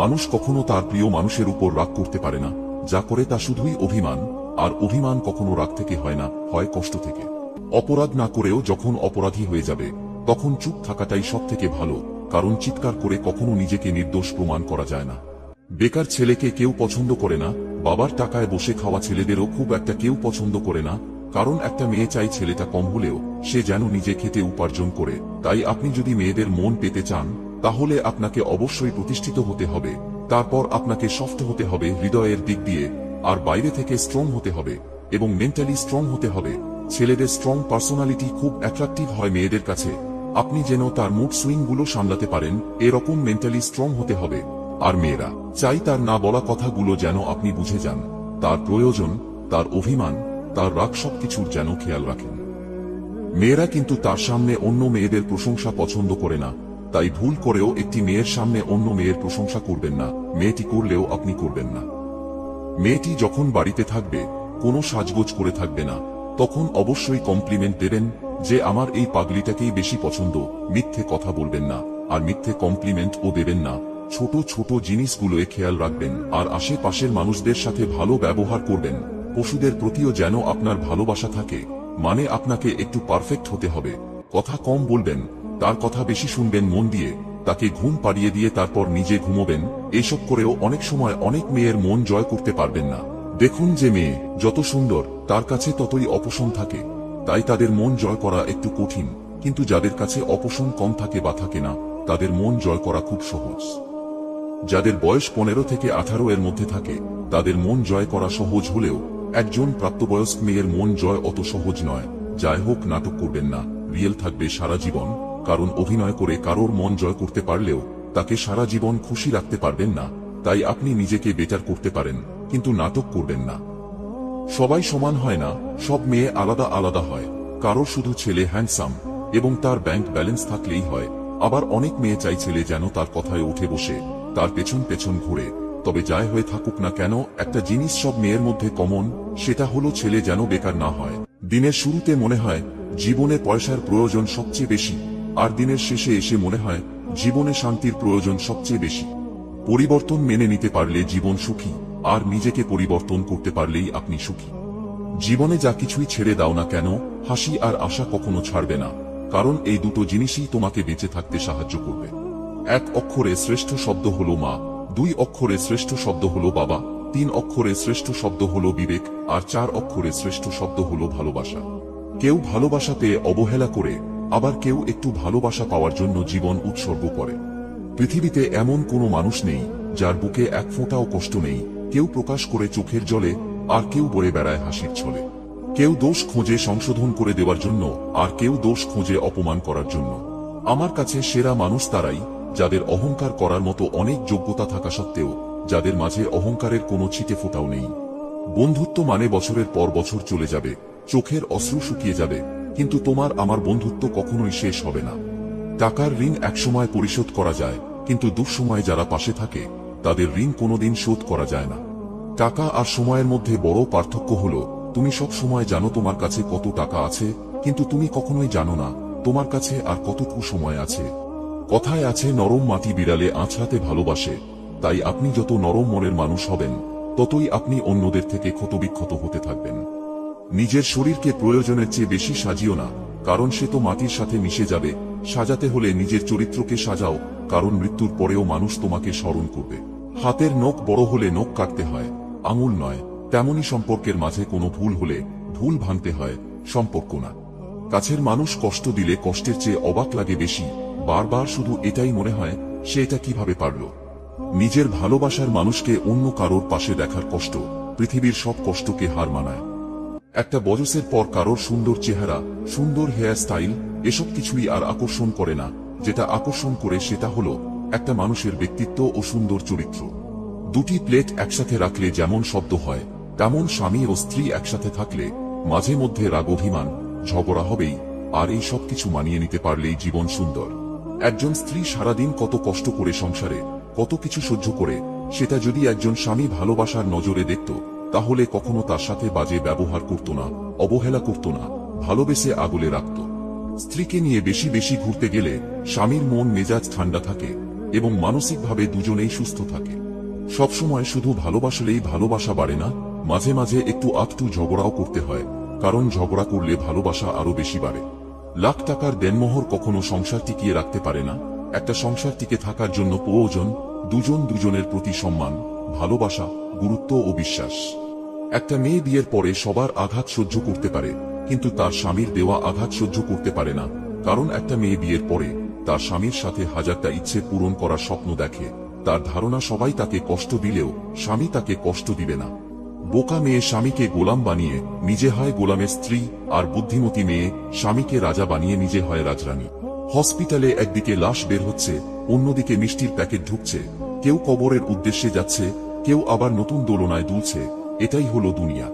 মানুষ কখনো তার প্রিয় মানুষের উপর রাগ করতে পারে না, যা করে তা শুধুই অভিমান। আর অভিমান কখনো রাগ থেকে হয় না, হয় কষ্ট থেকে। অপরাধ না করেও যখন অপরাধী হয়ে যাবে, তখন চুপ থাকাটাই সব থেকে ভালো, কারণ চিৎকার করে কখনো নিজেকে নির্দোষ প্রমাণ করা যায় না। বেকার ছেলেকে কেউ পছন্দ করে না, বাবার টাকায় বসে খাওয়া ছেলেদেরও খুব একটা কেউ পছন্দ করে না, কারণ একটা মেয়ে চাই ছেলেটা কম হলেও সে যেন নিজে খেতে উপার্জন করে। তাই আপনি যদি মেয়েদের মন পেতে চান, তাহলে আপনাকে অবশ্যই প্রতিষ্ঠিত হতে হবে। তারপর আপনাকে সফট হতে হবে হৃদয়ের দিক দিয়ে, আর বাইরে থেকে স্ট্রং হতে হবে এবং মেন্টালি স্ট্রং হতে হবে। ছেলেদের স্ট্রং পার্সোনালিটি খুব অ্যাট্রাকটিভ হয় মেয়েদের কাছে। আপনি যেন তার মুড সুইং গুলো সামলাতে পারেন, এরকম মেন্টালি স্ট্রং হতে হবে। আর মেয়েরা চাই তার না বলা কথাগুলো যেন আপনি বুঝে যান, তার প্রয়োজন, তার অভিমান, তার রাগ সবকিছুর যেন খেয়াল রাখেন। মেয়েরা কিন্তু তার সামনে অন্য মেয়েদের প্রশংসা পছন্দ করে না, তাই ভুল করেও একটি মেয়ের সামনে অন্য মেয়ের প্রশংসা করবেন না। মেয়েটি করলেও আপনি করবেন না। মেয়েটি যখন বাড়িতে থাকবে, কোনো সাজগোজ করে থাকবে না, তখন অবশ্যই কমপ্লিমেন্ট দেবেন যে আমার এই পাগলিটাকেই বেশি পছন্দ। মিথ্যে কথা বলবেন না, আর মিথ্যে কমপ্লিমেন্টও দেবেন না। ছোট ছোট জিনিসগুলোয় খেয়াল রাখবেন, আর আশেপাশের মানুষদের সাথে ভালো ব্যবহার করবেন। পশুদের প্রতিও যেন আপনার ভালোবাসা থাকে, মানে আপনাকে একটু পারফেক্ট হতে হবে। কথা কম বলবেন, তার কথা বেশি শুনবেন মন দিয়ে, তাকে ঘুম পাড়িয়ে দিয়ে তারপর নিজে ঘুমোবেন। এসব করেও অনেক সময় অনেক মেয়ের মন জয় করতে পারবেন না। দেখুন যে মেয়ে যত সুন্দর, তার কাছে ততই অপশন থাকে, তাই তাদের মন জয় করা একটু কঠিন। কিন্তু যাদের কাছে অপশন কম থাকে বা থাকে না, তাদের মন জয় করা খুব সহজ। যাদের বয়স 15 থেকে 18 এর মধ্যে থাকে, তাদের মন জয় করা সহজ হলেও একজন প্রাপ্তবয়স্ক মেয়ের মন জয় অত সহজ নয়। যাই হোক, নাটক করবেন না, রিয়েল থাকবে সারা জীবন। কারণ অভিনয় করে কারোর মন জয় করতে পারলেও তাকে সারা জীবন খুশি রাখতে পারবেন না। তাই আপনি নিজেকে বেটার করতে পারেন, কিন্তু নাটক করবেন না। সবাই সমান হয় না, সব মেয়ে আলাদা আলাদা হয়। কারো শুধু ছেলে হ্যান্ডসাম এবং তার ব্যাংক ব্যালেন্স থাকলেই হয়, আবার অনেক মেয়ে চাই ছেলে যেন তার কথায় উঠে বসে, তার পেছন পেছন ঘুরে। তবে যাই হয়ে থাকুক না কেন, একটা জিনিস সব মেয়ের মধ্যে কমন, সেটা হলো ছেলে যেন বেকার না হয়। দিনের শুরুতে মনে হয় জীবনে পয়সার প্রয়োজন সবচেয়ে বেশি, আর দিনের শেষে এসে মনে হয় জীবনে শান্তির প্রয়োজন সবচেয়ে বেশি। পরিবর্তন মেনে নিতে পারলে জীবন সুখী, আর নিজেকে পরিবর্তন করতে পারলেই আপনি সুখী। জীবনে যা কিছুই ছেড়ে দাও না কেন, হাসি আর আশা কখনো ছাড়বে না, কারণ এই দুটো জিনিসই তোমাকে বেঁচে থাকতে সাহায্য করবে। 1 অক্ষরে শ্রেষ্ঠ শব্দ হলো মা, 2 অক্ষরে শ্রেষ্ঠ শব্দ হলো বাবা, 3 অক্ষরে শ্রেষ্ঠ শব্দ হলো বিবেক, আর 4 অক্ষরে শ্রেষ্ঠ শব্দ হলো ভালোবাসা। কেউ ভালোবাসা পেয়ে অবহেলা করে, আবার কেউ একটু ভালোবাসা পাওয়ার জন্য জীবন উৎসর্গ করে। পৃথিবীতে এমন কোনো মানুষ নেই যার বুকে এক ফোঁটাও কষ্ট নেই। কেউ প্রকাশ করে চোখের জলে, আর কেউ বলে বেড়ায় হাসির ছলে। কেউ দোষ খোঁজে সংশোধন করে দেওয়ার জন্য, আর কেউ দোষ খোঁজে অপমান করার জন্য। আমার কাছে সেরা মানুষ তারাই, যাদের অহংকার করার মতো অনেক যোগ্যতা থাকা সত্ত্বেও যাদের মাঝে অহংকারের কোনো ছিটে ফোঁটাও নেই। বন্ধুত্ব মানে বছরের পর বছর চলে যাবে, চোখের অশ্রু শুকিয়ে যাবে, কিন্তু তোমার আমার বন্ধুত্ব কখনোই শেষ হবে না। টাকার ঋণ একসময় পরিশোধ করা যায়, কিন্তু দুঃসময়ে যারা পাশে থাকে তাদের ঋণ কোনোদিন শোধ করা যায় না। টাকা আর সময়ের মধ্যে বড় পার্থক্য হলো, তুমি সব সময় জানো তোমার কাছে কত টাকা আছে, কিন্তু তুমি কখনোই জানো না তোমার কাছে আর কতটুকু সময় আছে। কথায় আছে নরম মাটি বিড়ালে আঁচড়াতে ভালোবাসে। তাই আপনি যত নরম মনের মানুষ হবেন, ততই আপনি অন্যদের থেকে ক্ষতবিক্ষত হতে থাকবেন। নিজের শরীরকে প্রয়োজনের চেয়ে বেশি সাজিও না, কারণ সে তো মাটির সাথে মিশে যাবে। সাজাতে হলে নিজের চরিত্রকে সাজাও, কারণ মৃত্যুর পরেও মানুষ তোমাকে স্মরণ করবে। হাতের নখ বড় হলে নখ কাটতে হয়, আঙুল নয়। তেমনি সম্পর্কের মাঝে কোনো ভুল হলে ভুল ভাঙতে হয়, সম্পর্ক না। কাছের মানুষ কষ্ট দিলে কষ্টের চেয়ে অবাক লাগে বেশি। বারবার শুধু এটাই মনে হয়, সে এটা কিভাবে পারল। নিজের ভালোবাসার মানুষকে অন্য কারোর পাশে দেখার কষ্ট পৃথিবীর সব কষ্টকে হার মানায়। একটা বয়সের পর কারোর সুন্দর চেহারা, সুন্দর হেয়ার স্টাইল, এসব কিছুই আর আকর্ষণ করে না। যেটা আকর্ষণ করে সেটা হলো একটা মানুষের ব্যক্তিত্ব ও সুন্দর চরিত্র। দুটি প্লেট একসাথে রাখলে যেমন শব্দ হয়, তেমন স্বামী ও স্ত্রী একসাথে থাকলে মাঝে মধ্যে রাগ অভিমান, ঝগড়া হবেই, আর এই সব কিছু মানিয়ে নিতে পারলেই জীবন সুন্দর। একজন স্ত্রী সারাদিন কত কষ্ট করে সংসারে কত কিছু সহ্য করে, সেটা যদি একজন স্বামী ভালোবাসার নজরে দেখত, তাহলে কখনো তার সাথে বাজে ব্যবহার করত না, অবহেলা করত না, ভালোবেসে আগলে রাখত। স্ত্রীকে নিয়ে বেশি বেশি ঘুরতে গেলে স্বামীর মন মেজাজ ঠান্ডা থাকে এবং মানসিকভাবে দুজনেই সুস্থ থাকে। সবসময় শুধু ভালোবাসলেই ভালোবাসা বাড়ে না, মাঝে মাঝে একটু আধটু ঝগড়াও করতে হয়, কারণ ঝগড়া করলে ভালোবাসা আরো বেশি বাড়ে। লাখ টাকার দেনমোহর কখনো সংসার টিকিয়ে রাখতে পারে না। একটা সংসার টিকে থাকার জন্য প্রয়োজন দুজন দুজনের প্রতি সম্মান, ভালোবাসা, গুরুত্ব ও বিশ্বাস। একটা মেয়ে বিয়ের পরে সবার আঘাত সহ্য করতে পারে, কিন্তু তার স্বামীর দেওয়া আঘাত সহ্য করতে পারে না। কারণ একটা মেয়ে বিয়ের পরে তার স্বামীর সাথে হাজারটা ইচ্ছে পূরণ করার স্বপ্ন দেখে। তার ধারণা সবাই তাকে কষ্ট দিলেও স্বামী তাকে কষ্ট দিবে না। বোকা মেয়ে স্বামীকে গোলাম বানিয়ে নিজে হয় গোলামের স্ত্রী, আর বুদ্ধিমতী মেয়ে স্বামীকে রাজা বানিয়ে নিজে হয় রাজরানী। হসপিটালে একদিকে লাশ বের হচ্ছে, অন্যদিকে মিষ্টির প্যাকেট ঢুকছে, কেউ কবরের উদ্দেশ্যে যাচ্ছে, কেউ আবার নতুন দোলনায় দুলছে। এটাই হলো দুনিয়া।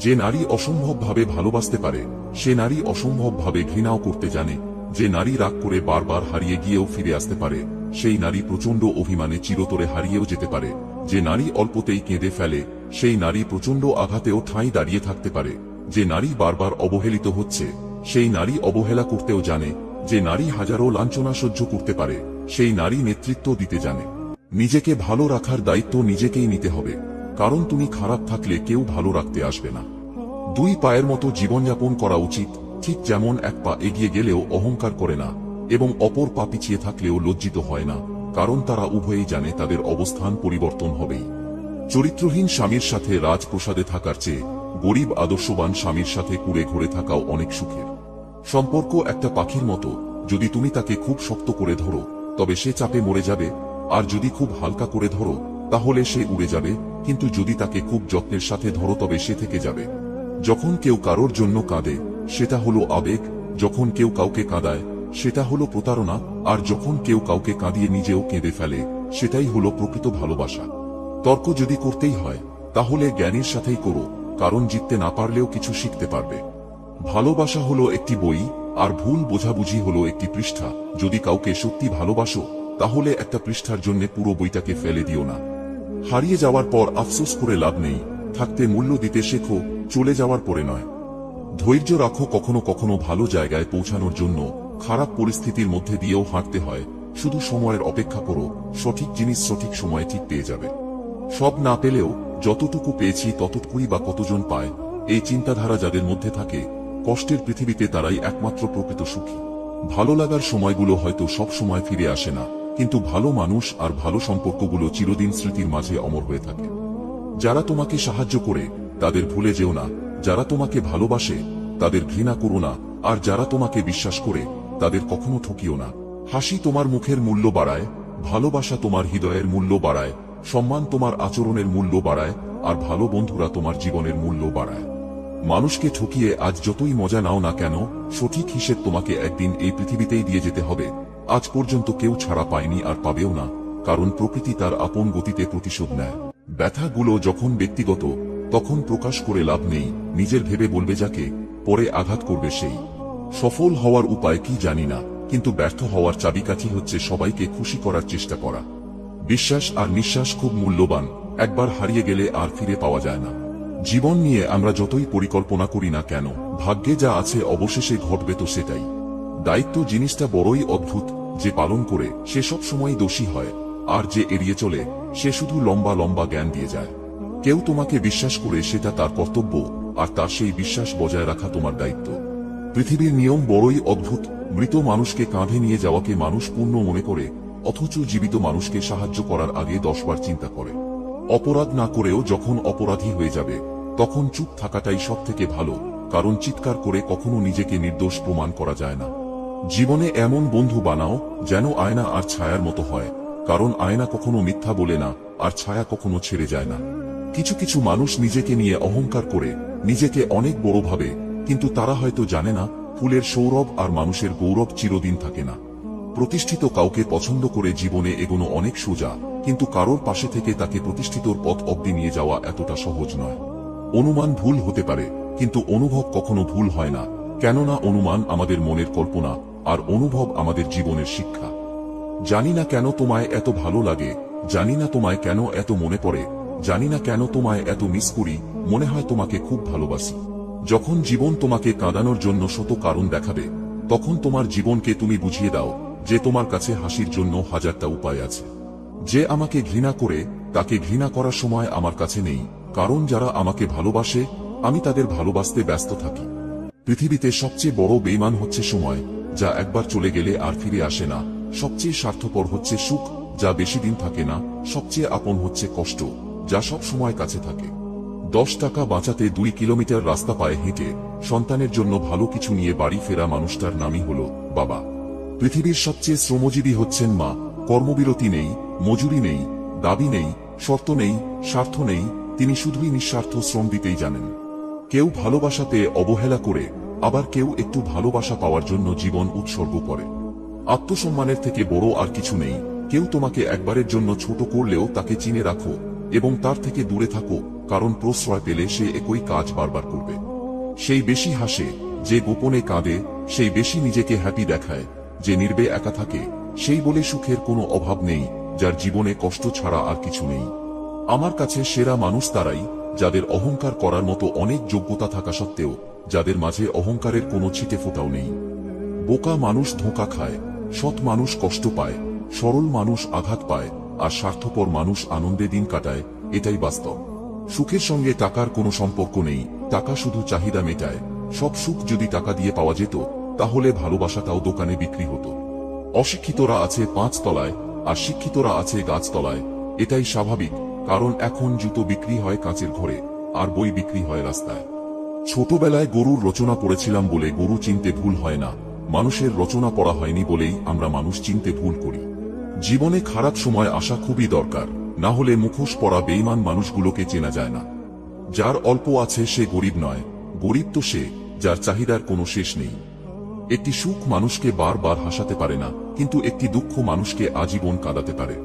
যে নারী অসম্ভবভাবে ভালোবাসতে পারে, সে নারী অসম্ভবভাবে ঘৃণাও করতে জানে। যে নারী রাগ করে বারবার হারিয়ে গিয়েও ফিরে আসতে পারে, সেই নারী প্রচন্ড অভিমানে চিরতরে হারিয়েও যেতে পারে। যে নারী অল্পতেই কেঁদে ফেলে, সেই নারী প্রচন্ড আঘাতেও ঠাঁই দাঁড়িয়ে থাকতে পারে। যে নারী বারবার অবহেলিত হচ্ছে, সেই নারী অবহেলা করতেও জানে। যে নারী হাজারো লাঞ্ছনা সহ্য করতে পারে, সেই নারী নেতৃত্ব দিতে জানে। নিজেকে ভালো রাখার দায়িত্ব নিজেকেই নিতে হবে, কারণ তুমি খারাপ থাকলে কেউ ভালো রাখতে আসবে না। দুই পায়ের মতো জীবনযাপন করা উচিত, ঠিক যেমন এক পা এগিয়ে গেলেও অহংকার করে না এবং অপর পা পিছিয়ে থাকলেও লজ্জিত হয় না, কারণ তারা উভয়েই জানে তাদের অবস্থান পরিবর্তন হবেই। চরিত্রহীন স্বামীর সাথে রাজপ্রসাদে থাকার চেয়ে গরিব আদর্শবান স্বামীর সাথে কুড়ে ঘুরে থাকাও অনেক সুখের। সম্পর্ক একটা পাখির মতো, যদি তুমি তাকে খুব শক্ত করে ধরো তবে সে চাপে মরে যাবে, আর যদি খুব হালকা করে ধরো তাহলে সে উড়ে যাবে। কিন্তু যদি তাকে খুব যত্নের সাথে ধরো তবে সে থেকে যাবে। যখন কেউ কারোর জন্য কাঁদে, সেটা হলো আবেগ। যখন কেউ কাউকে কাঁদায়, সেটা হলো প্রতারণা। আর যখন কেউ কাউকে কাঁদিয়ে নিজেও কেঁদে ফেলে, সেটাই হলো প্রকৃত ভালোবাসা। তর্ক যদি করতেই হয়, তাহলে জ্ঞানীর সাথেই করো, কারণ জিততে না পারলেও কিছু শিখতে পারবে। ভালোবাসা হলো একটি বই, আর ভুল বোঝাবুঝি হলো একটি পৃষ্ঠা। যদি কাউকে সত্যি ভালোবাসো, তাহলে একটা পৃষ্ঠার জন্য পুরো বইটাকে ফেলে দিও না। হারিয়ে যাওয়ার পর আফসোস করে লাভ নেই, থাকতে মূল্য দিতে শেখো, চলে যাওয়ার পরে নয়। ধৈর্য রাখো, কখনো কখনো ভালো জায়গায় পৌঁছানোর জন্য খারাপ পরিস্থিতির মধ্যে দিয়েও হাঁটতে হয়। শুধু সময়ের অপেক্ষা করো, সঠিক জিনিস সঠিক সময়ে ঠিক পেয়ে যাবে। সব না পেলেও যতটুকু পেয়েছি ততটুকুই বা কতজন পায়, এই চিন্তাধারা যাদের মধ্যে থাকে, কষ্টের পৃথিবীতে তারাই একমাত্র প্রকৃত সুখী। ভালো লাগার সময়গুলো হয়তো সব সময় ফিরে আসে না, কিন্তু ভালো মানুষ আর ভালো সম্পর্কগুলো চিরদিন স্মৃতির মাঝে অমর হয়ে থাকে। যারা তোমাকে সাহায্য করে তাদের ভুলে যেও না, যারা তোমাকে ভালোবাসে তাদের ঘৃণা করো না, আর যারা তোমাকে বিশ্বাস করে তাদের কখনো ঠকিও না। হাসি তোমার মুখের মূল্য বাড়ায়, ভালোবাসা তোমার হৃদয়ের মূল্য বাড়ায়, সম্মান তোমার আচরণের মূল্য বাড়ায়, আর ভালো বন্ধুরা তোমার জীবনের মূল্য বাড়ায়। মানুষকে ঠকিয়ে আজ যতই মজা নাও না কেন, সঠিক হিসেব তোমাকে একদিন এই পৃথিবীতেই দিয়ে যেতে হবে। আজ পর্যন্ত কেউ ছাড়া পায়নি আর পাবেও না, কারণ প্রকৃতি তার আপন গতিতে প্রতিশোধ নেয়। ব্যথাগুলো যখন ব্যক্তিগত, তখন প্রকাশ করে লাভ নেই। নিজের ভেবে বলবে যাকে, পরে আঘাত করবে সেই। সফল হওয়ার উপায় কি জানি না, কিন্তু ব্যর্থ হওয়ার চাবিকাঠি হচ্ছে সবাইকে খুশি করার চেষ্টা করা। বিশ্বাস আর নিঃশ্বাস খুব মূল্যবান, একবার হারিয়ে গেলে আর ফিরে পাওয়া যায় না। জীবন নিয়ে আমরা যতই পরিকল্পনা করি না কেন, ভাগ্যে যা আছে অবশেষে ঘটবে তো সেটাই। দায়িত্ব জিনিসটা বড়ই অদ্ভুত, যে পালন করে সে সব সময় দোষী হয়, আর যে এড়িয়ে চলে সে শুধু লম্বা লম্বা জ্ঞান দিয়ে যায়। কেউ তোমাকে বিশ্বাস করে সেটা তার কর্তব্য, আর তার সেই বিশ্বাস বজায় রাখা তোমার দায়িত্ব। পৃথিবীর নিয়ম বড়ই অদ্ভুত। মৃত মানুষকে কাঁধে নিয়ে যাওয়াকে মানুষ পুণ্য মনে করে, অথচ জীবিত মানুষকে সাহায্য করার আগে 10 বার চিন্তা করে। অপরাধ না করেও যখন অপরাধী হয়ে যাবে, তখন চুপ থাকাটাই সব থেকে ভালো, কারণ চিৎকার করে কখনো নিজেকে নির্দোষ প্রমাণ করা যায় না। জীবনে এমন বন্ধু বানাও যেন আয়না আর ছায়ার মতো হয়, কারণ আয়না কখনো মিথ্যা বলে না, আর ছায়া কখনো ছেড়ে যায় না। কিছু কিছু মানুষ নিজেকে নিয়ে অহংকার করে, নিজেকে অনেক বড় ভাবে, কিন্তু তারা হয়তো জানে না ফুলের সৌরভ আর মানুষের গৌরব চিরদিন থাকে না। প্রতিষ্ঠিত কাউকে পছন্দ করে জীবনে এগোনো অনেক সোজা, কিন্তু কারোর পাশে থেকে তাকে প্রতিষ্ঠিতর পথ অবধি নিয়ে যাওয়া এতটা সহজ নয়। অনুমান ভুল হতে পারে, কিন্তু অনুভব কখনো ভুল হয় না। কেননা অনুমান আমাদের মনের কল্পনা, আর অনুভব আমাদের জীবনের শিক্ষা। জানি না কেন তোমায় এত ভালো লাগে, জানি না তোমায় কেন এত মনে পড়ে, জানি না কেন তোমায় এত মিস করি, মনে হয় তোমাকে খুব ভালোবাসি। যখন জীবন তোমাকে কাঁদানোর জন্য শত কারণ দেখাবে, তখন তোমার জীবনকে তুমি বুঝিয়ে দাও যে তোমার কাছে হাসির জন্য হাজারটা উপায় আছে। যে আমাকে ঘৃণা করে, তাকে ঘৃণা করার সময় আমার কাছে নেই, কারণ যারা আমাকে ভালোবাসে আমি তাদের ভালোবাসতে ব্যস্ত থাকি। পৃথিবীতে সবচেয়ে বড় বেঈমান হচ্ছে সময়, যা একবার চলে গেলে আর ফিরে আসে না। সবচেয়ে স্বার্থপর হচ্ছে সুখ, যা বেশি দিন থাকে না। সবচেয়ে আপন হচ্ছে কষ্ট, যা সব সময় কাছে থাকে। 10 টাকা বাঁচাতে 2 কিলোমিটার রাস্তা পায়ে হেঁটে সন্তানের জন্য ভালো কিছু নিয়ে বাড়ি ফেরা মানুষটার নামই হলো বাবা। পৃথিবীর সবচেয়ে শ্রমজীবী হচ্ছেন মা। কর্মবিরতি নেই, মজুরি নেই, দাবি নেই, শর্ত নেই, স্বার্থ নেই, তিনি শুধুই নিঃস্বার্থ শ্রম দিতেই জানেন। কেউ ভালোবাসা পেয়ে অবহেলা করে, আবার কেউ একটু ভালোবাসা পাওয়ার জন্য জীবন উৎসর্গ করে। আত্মসম্মানের থেকে বড় আর কিছু নেই। কেউ তোমাকে একবারের জন্য ছোট করলেও তাকে চিনে রাখো এবং তার থেকে দূরে থাকো, কারণ প্রশ্রয় পেলে সে একই কাজ বারবার করবে। সেই বেশি হাসে যে গোপনে কাঁদে, সেই বেশি নিজেকে হ্যাপি দেখায় যে নীরবে একা থাকে। সেই বলে সুখের কোনো অভাব নেই, যার জীবনে কষ্ট ছাড়া আর কিছু নেই। আমার কাছে সেরা মানুষ তারাই, যাদের অহংকার করার মতো অনেক যোগ্যতা থাকা সত্ত্বেও যাদের মাঝে অহংকারের কোনো ছিটে ফোঁটাও নেই। বোকা মানুষ ধোঁকা খায়, সৎ মানুষ কষ্ট পায়, সরল মানুষ আঘাত পায়, আর স্বার্থপর মানুষ আনন্দে দিন কাটায়। এটাই বাস্তব। সুখের সঙ্গে টাকার কোনো সম্পর্ক নেই, টাকা শুধু চাহিদা মেটায়। সব সুখ যদি টাকা দিয়ে পাওয়া যেত, তাহলে ভালোবাসাটাও দোকানে বিক্রি হতো। অশিক্ষিতরা আছে 5 তলায়, আর শিক্ষিতরা আছে গাছতলায়। এটাই স্বাভাবিক, কারণ এখন জুতো বিক্রি হয় কাঁচের ঘরে, আর বই বিক্রি হয় রাস্তায়। ছোটবেলায় গরুর রচনা পড়েছিলাম বলে গরু চিনতে ভুল হয় না। মানুষের রচনা পড়া হয়নি বলেই আমরা মানুষ চিনতে ভুল করি। জীবনে খারাপ সময় আসা খুবই দরকার, না হলে মুখোশ পরা বেঈমান মানুষগুলোকে চেনা যায় না। যার অল্প আছে সে গরিব নয়, গরিব তো সে যার চাহিদার কোনো শেষ নেই। একটি সুখ মানুষকে বারবার হাসাতে পারে না, কিন্তু একটি দুঃখ মানুষকে আজীবন কাঁদাতে পারে।